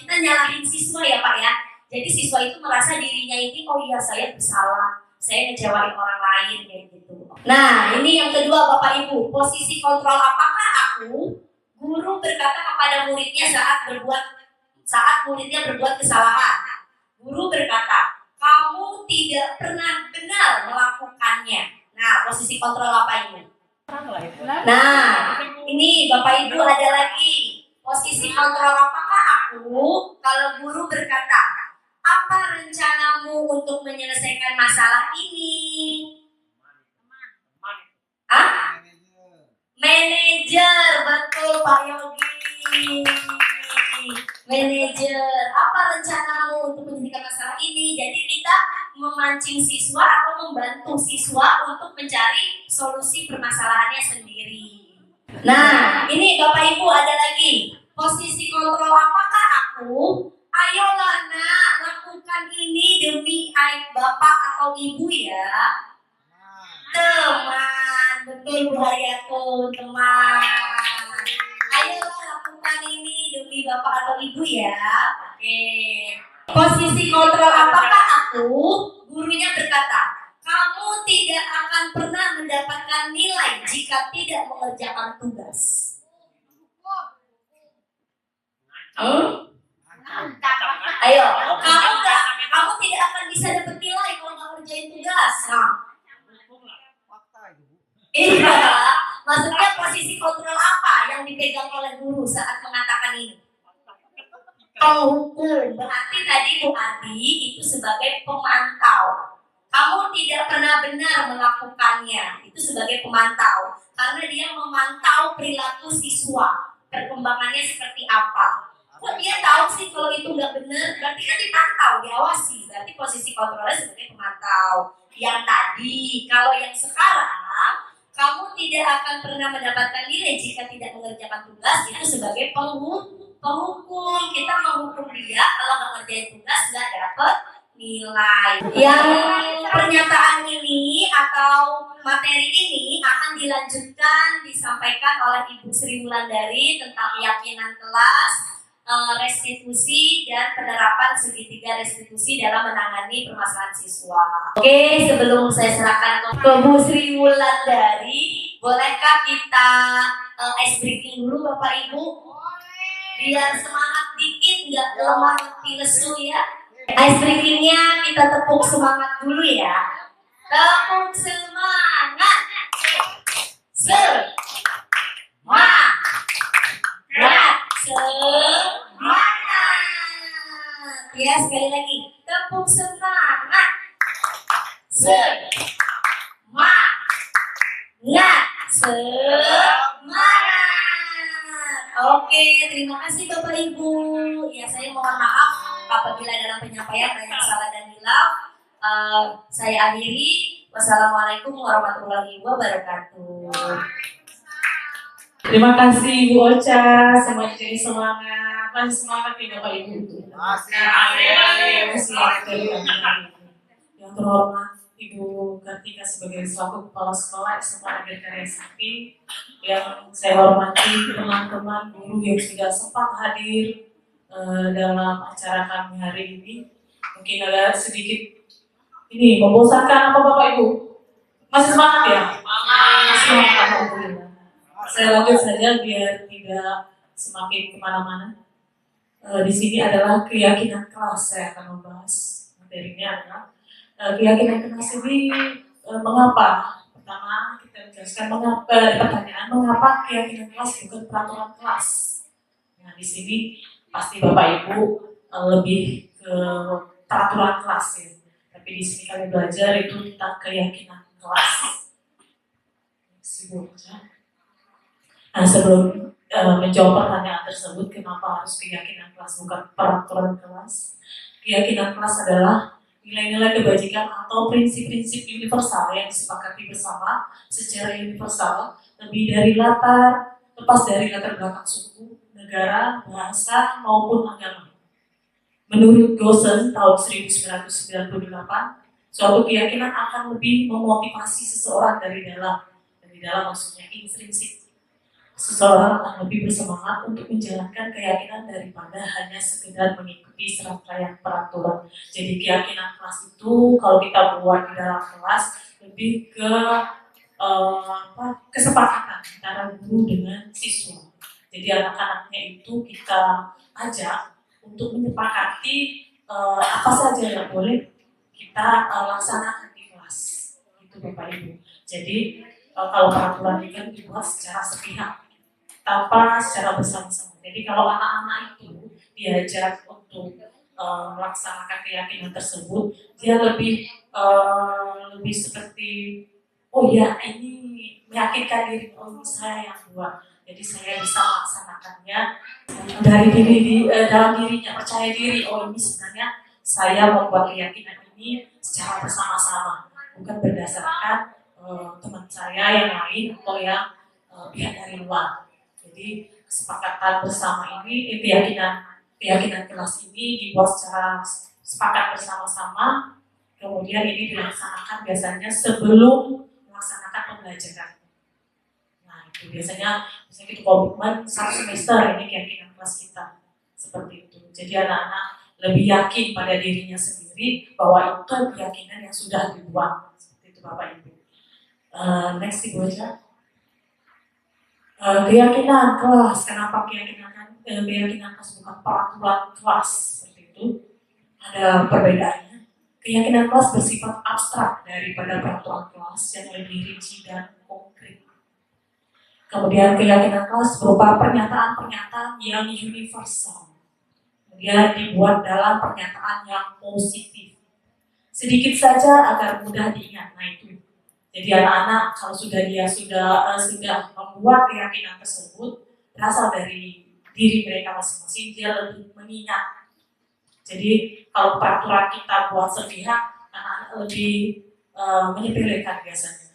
kita nyalahin siswa ya Pak ya. Jadi siswa itu merasa dirinya ini, oh iya saya bersalah, saya ngecewain orang lain kayak gitu. Nah ini yang kedua Bapak Ibu, posisi kontrol. Apakah aku, guru berkata kepada muridnya saat muridnya berbuat kesalahan. Guru berkata, kamu tidak pernah benar melakukannya. Nah posisi kontrol apa ini? Nah ini Bapak Ibu ada lagi posisi kontrol. Apakah aku, kalau guru berkata, apa rencanamu untuk menyelesaikan masalah ini? Manajer, betul Pak Yogi. Manajer, apa rencanamu untuk menyelesaikan masalah ini? Jadi kita memancing siswa atau membantu siswa untuk mencari solusi permasalahannya sendiri. Nah, ini Bapak Ibu ada lagi posisi kontrol. Apakah aku, ayolah nak, lakukan ini demi aib bapak atau ibu ya. Teman, betul Bu Haryatun, teman. Ayolah lakukan ini demi bapak atau ibu ya. Oke. Posisi kontrol. Apakah aku, gurunya berkata, kamu tidak akan pernah mendapatkan nilai jika tidak mengerjakan tugas. Ayo, kamu tidak akan bisa dapat nilai kalau nggak ngerjain tugas. Nah, iya, maksudnya posisi kontrol apa yang dipegang oleh guru saat mengatakan ini? Penghukum. Berarti tadi Bu Adi itu sebagai pemantau. Kamu tidak pernah benar melakukannya, itu sebagai pemantau. Karena dia memantau perilaku siswa, perkembangannya seperti apa. Kok dia tahu sih kalau itu nggak benar? Berarti kan dipantau, diawasi. Berarti posisi kontrolnya sebagai pemantau. Yang tadi, kalau yang sekarang, kamu tidak akan pernah mendapatkan nilai jika tidak mengerjakan tugas, itu sebagai penghukum. Kita menghukum dia kalau nggak ngerjain tugas nggak dapat nilai. Yang pernyataan ini atau materi ini akan dilanjutkan disampaikan oleh Ibu Sri Wulandari tentang keyakinan kelas, restitusi dan penerapan segitiga restitusi dalam menangani permasalahan siswa. Oke, sebelum saya serahkan ke Bu Sri Wulandari, bolehkah kita ice breaking dulu Bapak Ibu? Biar semangat dikit, nggak lemah lesu ya. Ice breakingnya kita tepuk semangat dulu ya. Tepuk semangat. Semangat. Ya, sekali lagi. Tepuk semangat. Semangat. Semangat. Oke, terima kasih Bapak Ibu. Ya, saya mohon maaf apabila dalam penyampaian ada yang salah dan hilaf. Saya akhiri. Wassalamualaikum warahmatullahi wabarakatuh. Terima kasih Bu Ocha, semuanya jadi semangat. Masih semangat nih Bapak Ibu. Yang terhormat Ibu Kartika sebagai selaku Kepala Sekolah SMA Negeri Karya Sakti, yang saya hormati teman-teman guru yang sudah sempat hadir dalam acara kami hari ini. Mungkin agak sedikit ini membosankan apa Bapak Ibu? Masih semangat ya? Semangat, alhamdulillah. Saya lanjut saja biar tidak semakin kemana-mana. Di sini adalah keyakinan kelas. Saya akan membahas materinya adalah keyakinan kelas ini mengapa? Pertama kita menjelaskan mengapa pertanyaan mengapa keyakinan kelas bukan peraturan kelas. Nah di sini pasti Bapak Ibu lebih ke peraturan kelas ya. Tapi di sini kami belajar itu tentang keyakinan kelas. Nah sebelum menjawab pertanyaan tersebut, kenapa harus keyakinan kelas bukan peraturan kelas? Keyakinan kelas adalah nilai-nilai kebajikan atau prinsip-prinsip universal yang disepakati bersama secara universal, lepas dari latar belakang suku, negara, bahasa, maupun agama. Menurut Gosen tahun 1998, suatu keyakinan akan lebih memotivasi seseorang dari dalam maksudnya intrinsik. seseorang lebih bersemangat untuk menjalankan keyakinan daripada hanya sekedar mengikuti serangkaian peraturan. Jadi keyakinan kelas itu kalau kita buat di dalam kelas lebih ke kesepakatan antara guru dengan siswa. Jadi anak-anaknya itu kita ajak untuk menyepakati apa saja yang boleh kita laksanakan di kelas. Itu Bapak Ibu. Jadi kalau peraturan ini kan dibuat secara sepihak, tanpa secara bersama-sama. Jadi kalau anak-anak itu diajak untuk melaksanakan keyakinan tersebut, dia lebih seperti oh ya ini meyakinkan diri, oh ini saya yang buat, jadi saya bisa melaksanakannya dari dalam dirinya, percaya diri, oh ini sebenarnya saya membuat keyakinan ini secara bersama-sama, bukan berdasarkan teman saya yang lain atau yang pihak dari luar. Jadi kesepakatan bersama ini, keyakinan kelas ini dibuat secara sepakat bersama-sama, kemudian ini dilaksanakan biasanya sebelum melaksanakan pembelajaran. Nah itu biasanya kita komitmen 1 semester ini keyakinan kelas kita seperti itu. Jadi anak-anak lebih yakin pada dirinya sendiri bahwa itu keyakinan yang sudah dibuat. Seperti itu Bapak Ibu. Next Ibu aja. Keyakinan kelas, kenapa keyakinan kelas bukan peraturan kelas seperti itu? Ada perbedaannya. Keyakinan kelas bersifat abstrak daripada peraturan kelas yang lebih rinci dan konkret. Kemudian keyakinan kelas berupa pernyataan-pernyataan yang universal. Kemudian dibuat dalam pernyataan yang positif. Sedikit saja agar mudah diingat. Nah itu. Jadi anak-anak kalau sudah membuat keyakinan tersebut berasal dari diri mereka masing-masing, dia lebih mengingat. Jadi kalau peraturan kita buat sepihak, anak-anak lebih menyepelekan biasanya.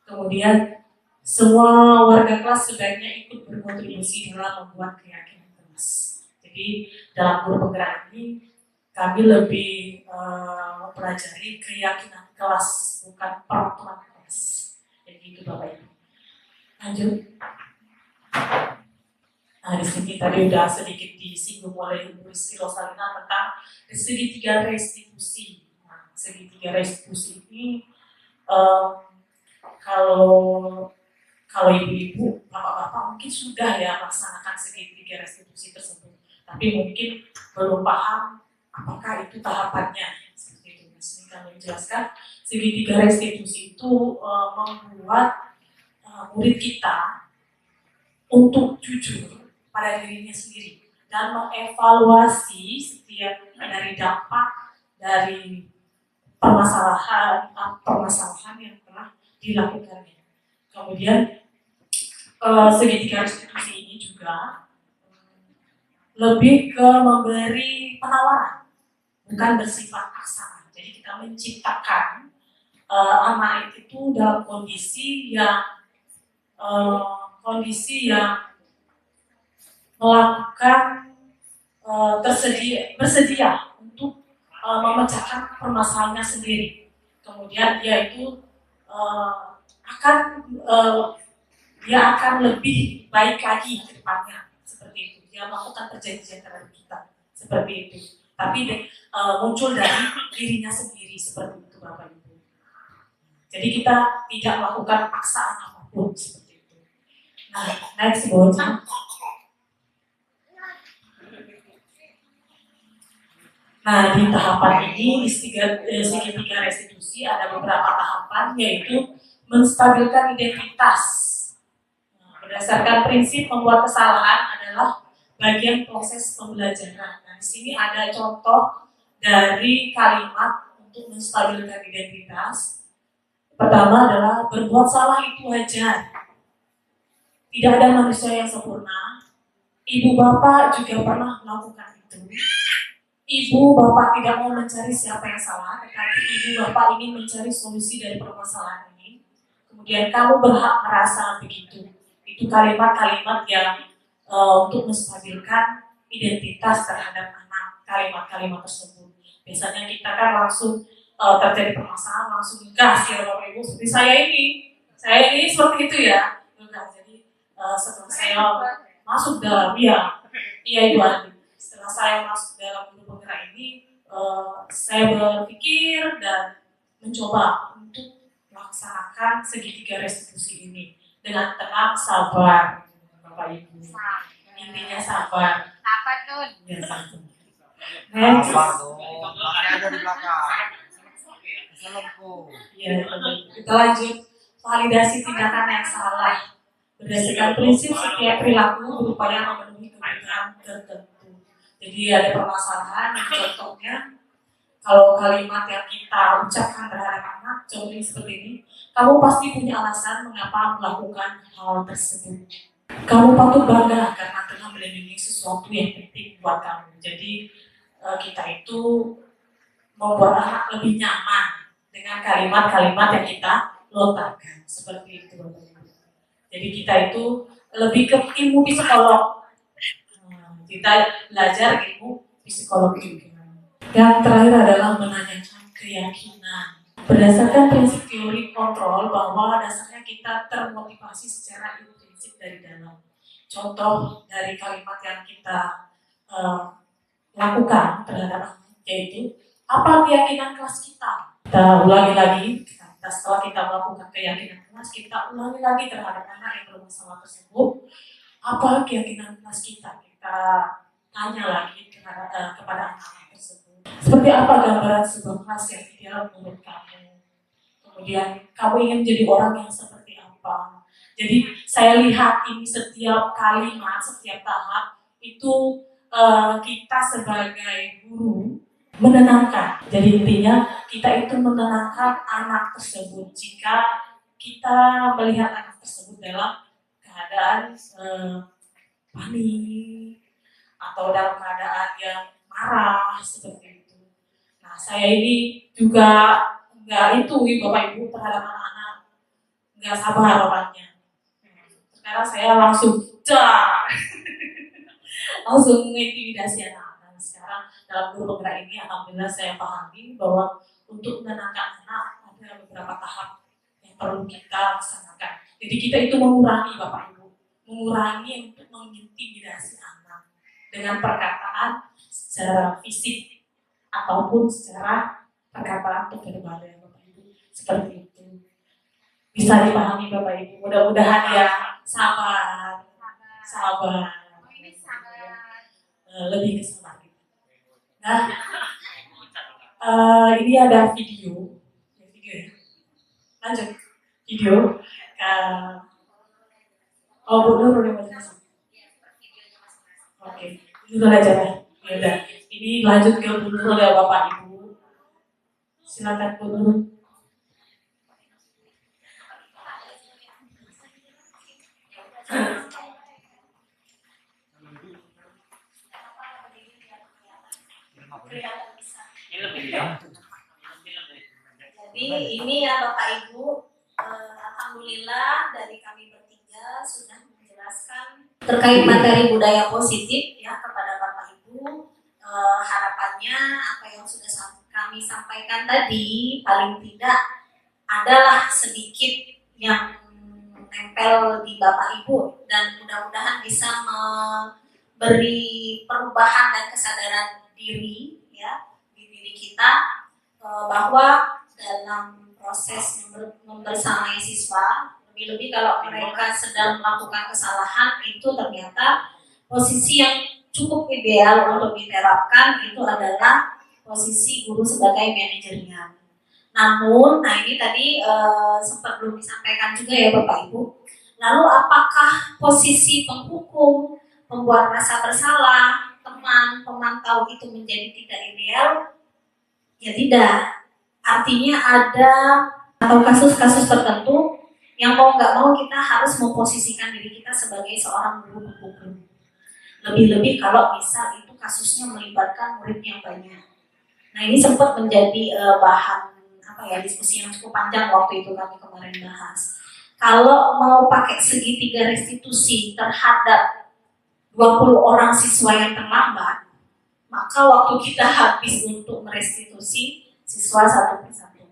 Kemudian semua warga kelas sebaiknya ikut berkontribusi dalam membuat keyakinan kelas. Jadi dalam guru penggerak ini kami lebih mempelajari keyakinan kelas, bukan peraturan kelas. Jadi itu Bapak Ibu. Lanjut. Nah di sini tadi udah sedikit disinggung oleh Ibu Rizky Rosalina tentang segitiga restitusi. Nah, segitiga restitusi ini kalau ibu-ibu, bapak-bapak mungkin sudah ya melaksanakan segitiga restitusi tersebut, tapi mungkin belum paham apakah itu tahapannya. Seperti itu. Di sini kami menjelaskan segitiga restitusi itu membuat murid kita untuk jujur pada dirinya sendiri dan mengevaluasi setiap dari dampak dari permasalahan yang telah dilakukannya. Kemudian segitiga restitusi ini juga lebih ke memberi penawaran, bukan bersifat paksaan. Jadi kita menciptakan anak itu dalam kondisi yang melakukan bersedia untuk memecahkan permasalahannya sendiri. Kemudian dia itu akan lebih baik lagi ke depannya, seperti itu. Dia melakukan perjanjian terhadap kita, seperti itu. Tapi muncul dari dirinya sendiri, seperti itu Bapak Ibu. Jadi kita tidak melakukan paksaan apapun, seperti itu. Nah, next boleh. Nah, di tahapan ini, di segitiga restitusi ada beberapa tahapan, yaitu menstabilkan identitas. Nah, berdasarkan prinsip membuat kesalahan adalah bagian proses pembelajaran. Nah, di sini ada contoh dari kalimat untuk menstabilkan identitas. Pertama adalah berbuat salah itu wajar. Tidak ada manusia yang sempurna. Ibu bapak juga pernah melakukan itu. Ibu bapak tidak mau mencari siapa yang salah, tetapi ibu bapak ingin mencari solusi dari permasalahan ini. Kemudian kamu berhak merasa begitu. Itu kalimat-kalimat yang untuk menstabilkan identitas terhadap anak, kalimat-kalimat tersebut. Biasanya kita kan langsung terjadi permasalahan langsung gas ya Bapak Ibu, seperti saya ini seperti itu ya. Enggak, jadi setelah saya masuk dalam Ibu Andi, setelah saya masuk dalam guru penggerak ini, saya berpikir dan mencoba untuk melaksanakan segitiga restitusi ini dengan tenang, sabar, Bapak Ibu. Intinya sabar. Apa tuh? Ya, sabar. Next. Sabar dong, masih ada di belakang. Selengku. Ya, kita lanjut validasi tindakan yang salah. Berdasarkan prinsip setiap perilaku berupaya memenuhi kebutuhan tertentu. Jadi ada permasalahan, contohnya kalau kalimat yang kita ucapkan terhadap anak, contohnya seperti ini, kamu pasti punya alasan mengapa melakukan hal tersebut. Kamu patut bangga karena telah melindungi sesuatu yang penting buat kamu. Jadi kita itu membuat anak lebih nyaman dengan kalimat-kalimat yang kita lontarkan. Seperti itu. Jadi kita itu lebih ke ilmu psikolog. Kita belajar ilmu psikolog juga. Yang terakhir adalah menanyakan keyakinan. Berdasarkan prinsip teori kontrol bahwa dasarnya kita termotivasi secara intrinsik dari dalam. Contoh dari kalimat yang kita lakukan terhadap anak yaitu apa keyakinan kelas kita. Kita ulangi lagi. Setelah kita melakukan keyakinan kelas, kita ulangi lagi terhadap anak yang bermasalah tersebut. Apa keyakinan kelas kita? Kita tanya lagi kepada anak tersebut. Seperti apa gambaran sebuah kelas yang ideal menurut kamu? Kemudian, kamu ingin menjadi orang yang seperti apa? Jadi, saya lihat ini setiap kalimat, setiap tahap, itu kita sebagai guru menenangkan. Jadi intinya kita itu menenangkan anak tersebut jika kita melihat anak tersebut dalam keadaan panik atau dalam keadaan yang marah seperti itu. Nah, saya ini juga enggak itu Bapak Ibu terhadap anak-anak, enggak sabar orangnya. Sekarang saya langsung langsung mengintimidasi anak. Sekarang dalam guru penggerak ini alhamdulillah saya pahami bahwa untuk menenangkan anak ada beberapa tahap yang perlu kita laksanakan. Jadi kita itu mengurangi Bapak Ibu, mengurangi untuk mengintimidasi anak dengan perkataan secara fisik ataupun secara perkataan verbal ya Bapak Ibu. Seperti itu. Bisa dipahami Bapak Ibu. Mudah-mudahan ya sabar. Lebih ke sabar. Nah, ini ada video ya. Lanjut video. Bu Nur udah masuk. Oke, dulu aja lah. Ya udah. Ini lanjut ke Bu Nur ya Bapak Ibu. Silakan Bu Nur. Jadi ini ya Bapak Ibu, alhamdulillah dari kami bertiga sudah menjelaskan terkait materi budaya positif ya kepada Bapak Ibu. Harapannya apa yang sudah kami sampaikan tadi paling tidak adalah sedikit yang nempel di Bapak Ibu dan mudah-mudahan bisa memberi perubahan dan kesadaran diri ya di diri kita bahwa dalam proses membersamai siswa lebih-lebih kalau mereka sedang melakukan kesalahan itu ternyata posisi yang cukup ideal untuk diterapkan itu adalah posisi guru sebagai manajernya. Namun, nah ini tadi sempat belum disampaikan juga ya Bapak Ibu. Lalu apakah posisi penghukum, pembuat rasa bersalah, teman, pemantau itu menjadi tidak ideal? Ya tidak. Artinya ada atau kasus-kasus tertentu yang mau nggak mau kita harus memposisikan diri kita sebagai seorang guru hukum. Lebih-lebih kalau misal itu kasusnya melibatkan murid yang banyak. Nah ini sempat menjadi bahan diskusi yang cukup panjang waktu itu kami kemarin bahas. Kalau mau pakai segitiga restitusi terhadap 20 orang siswa yang terlambat, maka waktu kita habis untuk merestitusi siswa satu persatu.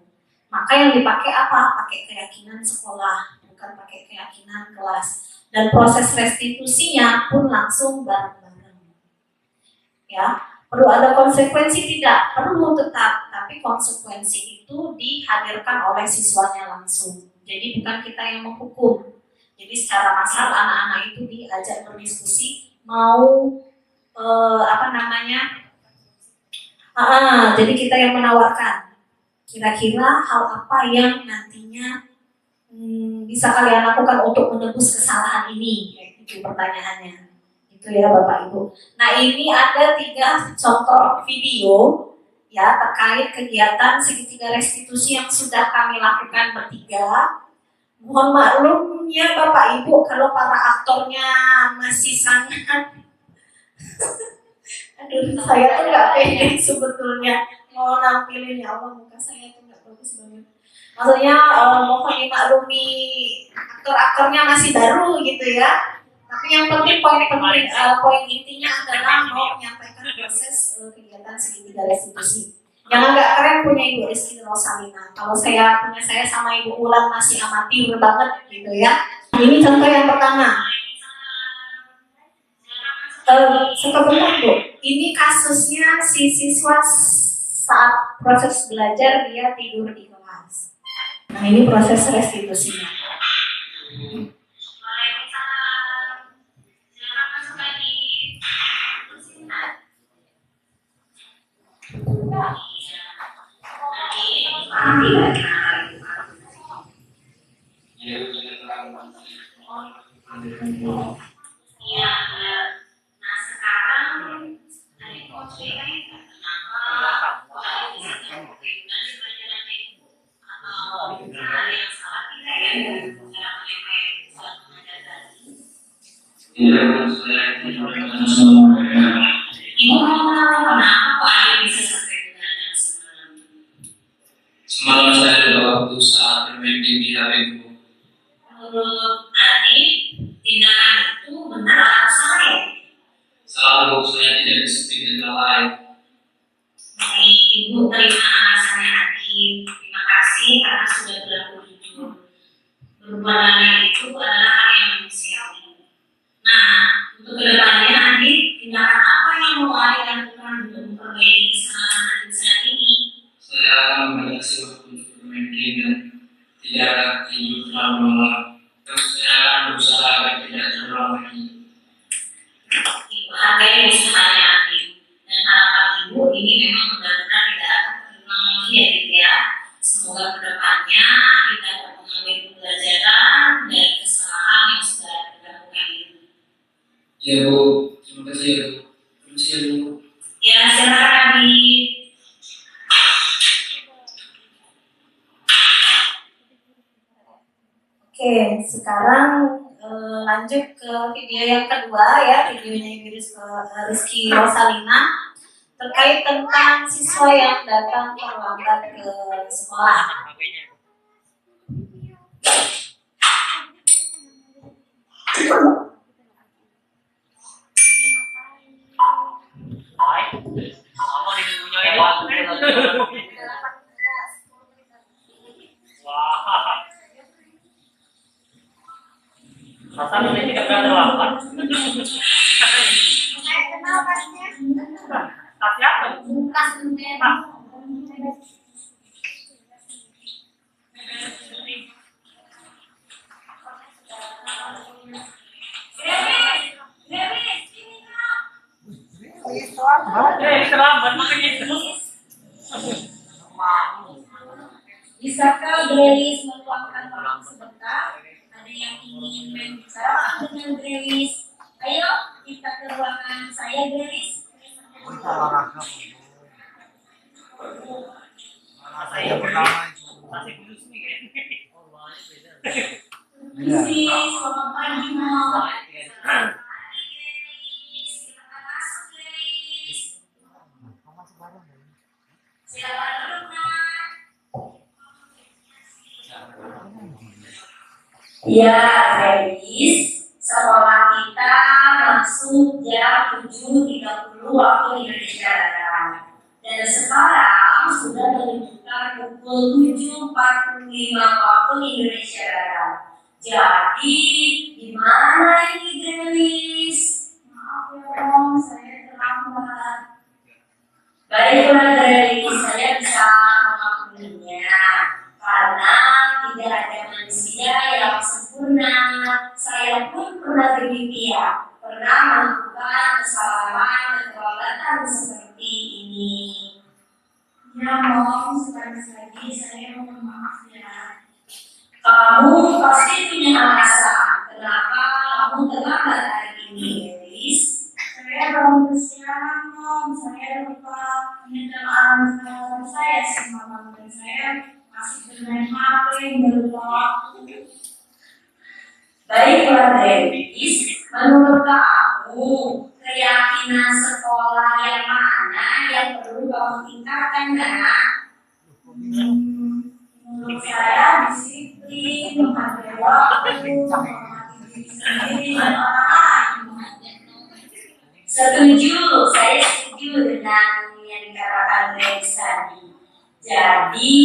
Maka yang dipakai apa? Pakai keyakinan sekolah, bukan pakai keyakinan kelas. dan proses restitusinya pun langsung bareng-bareng. Ya, perlu ada konsekuensi tidak? Perlu tetap, tapi konsekuensi itu dihadirkan oleh siswanya langsung. Jadi bukan kita yang menghukum. Jadi secara massal anak-anak itu diajak berdiskusi mau jadi kita yang menawarkan kira-kira hal apa yang nantinya bisa kalian lakukan untuk menebus kesalahan ini. Itu pertanyaannya. Itu ya Bapak Ibu. Nah, ini ada 3 contoh video ya terkait kegiatan segitiga restitusi yang sudah kami lakukan bertiga. Mohon maklum ya Bapak Ibu kalau para aktornya masih sangat aduh, saya tuh nggak pede sebetulnya mau nampilin, ya Allah, muka saya tuh nggak bagus banget. Maksudnya mohon dimaklumi aktor-aktornya masih baru gitu ya. Tapi yang penting poin intinya adalah mau menyampaikan proses kegiatan segitiga restitusi. Yang agak keren punya Ibu Rizky Rosalina. Kalau punya saya sama Ibu Ulan masih amatir banget gitu ya. Ini contoh yang pertama. Sebentar Bu, ini kasusnya si siswa saat proses belajar dia tidur di kelas. Nah, ini proses restitusinya. Semalam saya ada waktu saat bermain game di HP-ku. Menurut adik, tindakan itu benar atau salah? Selalu saya tidak disiplin dan lalai. Baik, Ibu terima alasannya adik. Terima kasih karena sudah berlaku jujur. Berbuat lalai itu adalah hal yang manusiawi. Nah, untuk kedepannya adik, tindakan apa yang mau adik lakukan untuk memperbaiki kesalahan adik saat ini? Saya akan membatasi waktu untuk bermain game dan tidak akan tidur terlalu malam. Terus saya akan berusaha agar tidak terulang lagi. Ibu hargai usahanya adik. Dan harapan Ibu ini memang benar-benar tidak akan terulang lagi ya Ibu ya. Semoga kedepannya adik dapat mengambil pelajaran dari kesalahan yang sudah dilakukan ini. Ya Bu, terima kasih ya Bu. Permisi ya Bu. Ya, silakan adik. Oke, sekarang lanjut ke video yang kedua ya, videonya Ibu Rizky Rosalina terkait tentang siswa yang datang terlambat ke sekolah. Rasanya tidak pernah terlambat. Kenal kasnya? Tapi apa? Kas merah. Terlambat makanya itu. Bisakah Grace meluangkan waktu sebentar? Ada yang ingin berbicara dengan Grace? Ayo kita ke ruangan saya, Grace. Saya pertama itu. Masih kudus nih kan? Grace, selamat pagi, Mom. Silakan duduk, Nak. Ya, Grace, sekolah kita masuk jam 7.30 waktu Indonesia Barat. Dan sekarang sudah menunjukkan pukul 7.45 waktu Indonesia Barat. Jadi, gimana ini Gelis? Maaf ya Om, saya terlambat. Baiklah Gelis, saya bisa mengakuinya. Karena tidak ada manusia yang sempurna. Saya pun pernah demikian. Pernah melakukan kesalahan keterlambatan seperti ini. Ya Om, sekali lagi saya mohon maaf ya. Kamu pasti punya alasan kenapa kamu terlambat hari ini, Gelis. Saya baru kesiangan Om, saya lupa menyetel alarm saya semalam dan saya masih bermain HP belum waktu. Baiklah, Gelis. Menurut kamu, keyakinan sekolah yang mana yang perlu kamu tingkatkan, Nak? Menurut saya disiplin, menghargai waktu, menghormati diri sendiri dan orang lain. Setuju, saya setuju dengan yang dikatakan Gelis tadi. Jadi,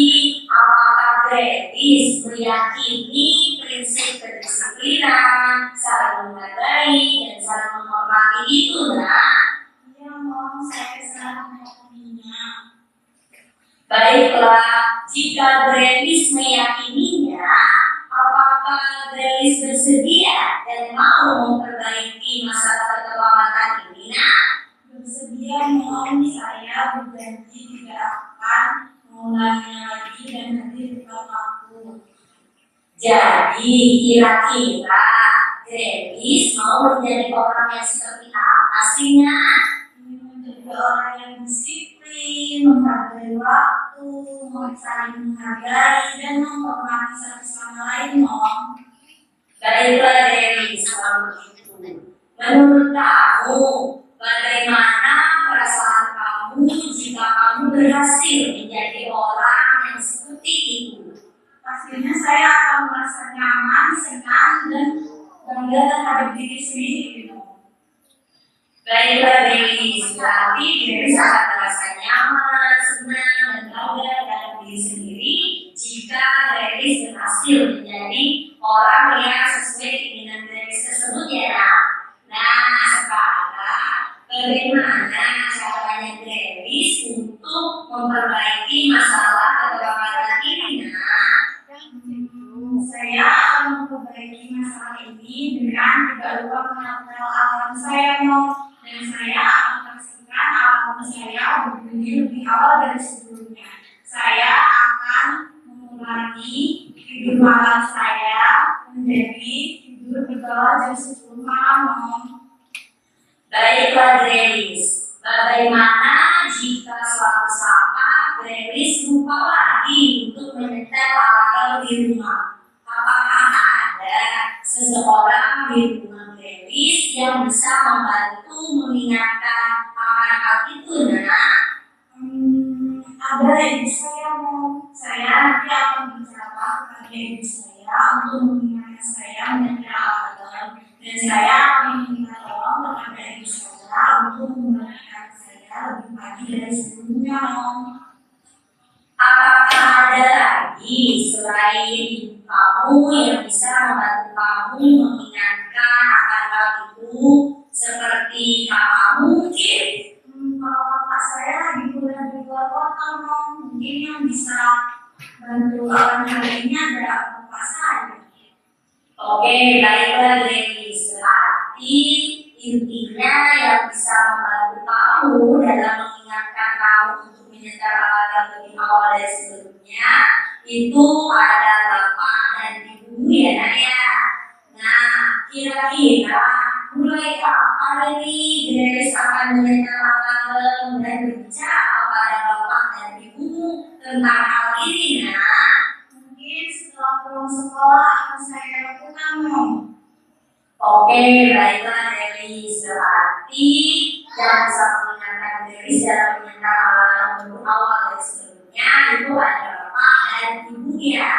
apakah Gelis meyakini prinsip kedisiplinan, saling menghargai, dan saling menghormati itu, Nak? Ya Om, saya sangat meyakininya. Baiklah, jika Gelis meyakininya, apakah Gelis bersedia dan mau memperbaiki masalah keterlambatan ini, Nak? Bersedia Om, saya berjanji tidak akan mengulanginya lagi dan hadir tepat waktu. Jadi, kira-kira Gelis mau menjadi orang yang seperti apa sih, Nak? Menjadi orang yang disiplin, menghargai waktu, saling menghargai dan menghormati satu sama lain Om. Baiklah, Gelis, kalau begitu. Menurut kamu, bagaimana perasaan kamu jika kamu berhasil menjadi orang yang seperti itu? Pastinya saya akan merasa nyaman, senang, dan bangga terhadap diri sendiri. Baiklah, Gelis, berarti Gelis akan merasa nyaman, senang, dan bangga terhadap diri sendiri jika Gelis berhasil menjadi orang yang sesuai keinginan Gelis tersebut, ya, Nak? Nah, sekarang bagaimana caranya Gelis untuk memperbaiki masalah keterlambatan ini, Nak? Saya akan memperbaiki masalah ini dengan tidak lupa menghapal alarm saya Om. Dan saya akan pastikan alarm saya berbunyi lebih awal dari sebelumnya. Saya akan mengulangi tidur malam saya menjadi tidur di bawah jam 10 malam Om. Baiklah, Gelis. Bagaimana jika suatu saat Gelis lupa lagi untuk menyetel alarm di rumah? Apakah ada seseorang di rumah Gelis yang bisa membantu mengingatkan akan hal itu, Nak? Ada ibu saya Om. Saya nanti akan bicara kepada ibu saya untuk mengingatkan saya menyetel alarm. Dan saya akan meminta tolong kepada ibu saya untuk membantu saya lebih pagi dari sebelumnya Om. Apakah ada lagi selain ibu kamu yang bisa membantu kamu mengingatkan akan hal itu, seperti kakakmu mungkin? Kalau kakak saya lagi kuliah di luar kota Om, mungkin yang bisa bantu orang lainnya adalah bapak saya. Oke, baiklah Gelis. Berarti intinya yang bisa membantu kamu dalam mengingatkan kamu untuk menyetel alarm lebih awal dari sebelumnya itu ada bapak dan ibu, ya, Nak, ya. Nah, kira-kira mulai kapan nih Gelis akan menyetel alarm dan berbicara kepada bapak dan ibu tentang hal ini, Nak? Mungkin setelah pulang sekolah akan saya lakukan Om. Oke, baiklah Gelis. Berarti yang bisa mengingatkan Gelis dalam menyetel alarm untuk awal dari sebelumnya itu ada bapak dan ibu, ya.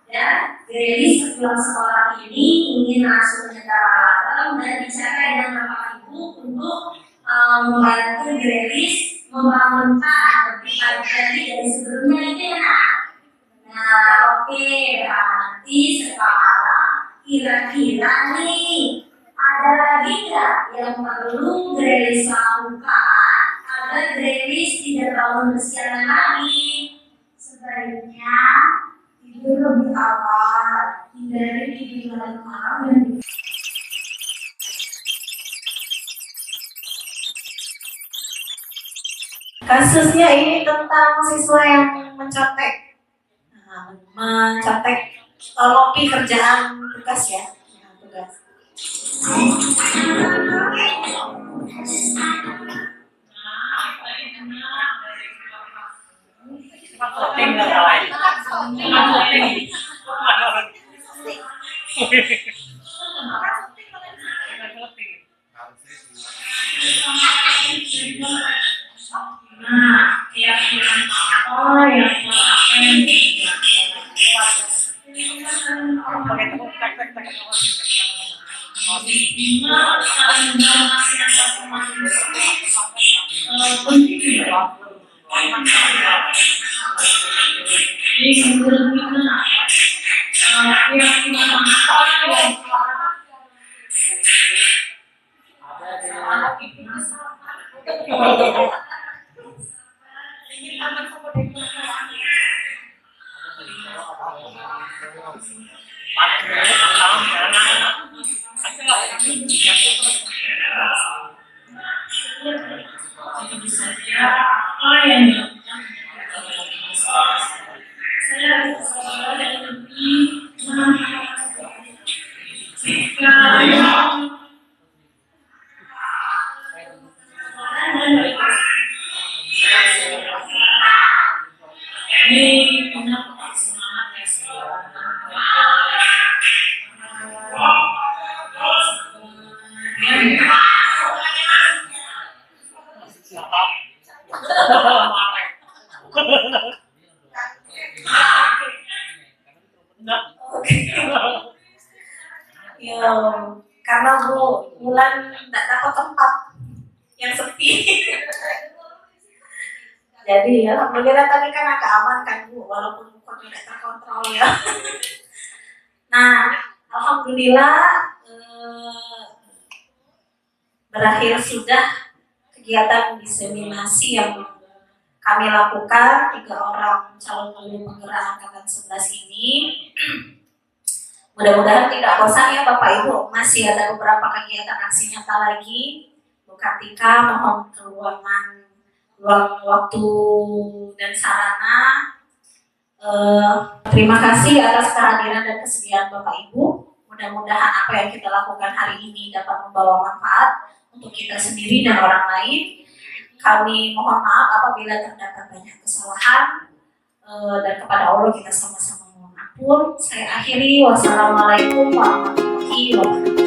Dan Gelis sepulang sekolah ini ingin langsung menyetel alarm dan bicara dengan bapak ibu untuk membantu Gelis membangunkan lebih pagi dari sebelumnya itu, ya, Nak? Nah, oke, berarti sekarang Kira-kira nih, ada lagi nggak yang perlu Grace lakukan agar Grace tidak bangun kesiangan lagi? Sebaiknya tidur lebih awal, hindari tidur larut malam dan Kasusnya ini tentang siswa yang mencontek. Nah, mencontek kopi kerjaan tugas ya. Nah, tugas. Voting nggak salah ini. Voting. nah, keyakinan apa yang Pakai tepuk tek. Ya, karena bulan nggak dapat tempat yang sepi. Jadi alhamdulillah tadi kan agak aman kan Bu, walaupun bukan tidak terkontrol ya. Nah, alhamdulillah berakhir sudah kegiatan diseminasi yang kami lakukan 3 orang calon pemilih penggerak angkatan 11 ini. Mudah-mudahan tidak bosan ya Bapak Ibu, masih ada beberapa kegiatan aksi nyata lagi. Bu Kartika mohon keruangan, ruang waktu dan sarana. Terima kasih atas kehadiran dan kesediaan Bapak Ibu. Mudah-mudahan apa yang kita lakukan hari ini dapat membawa manfaat untuk kita sendiri dan orang lain. Kami mohon maaf apabila terdapat banyak kesalahan, dan kepada Allah kita sama-sama mohon ampun. Saya akhiri, wassalamualaikum warahmatullahi wabarakatuh.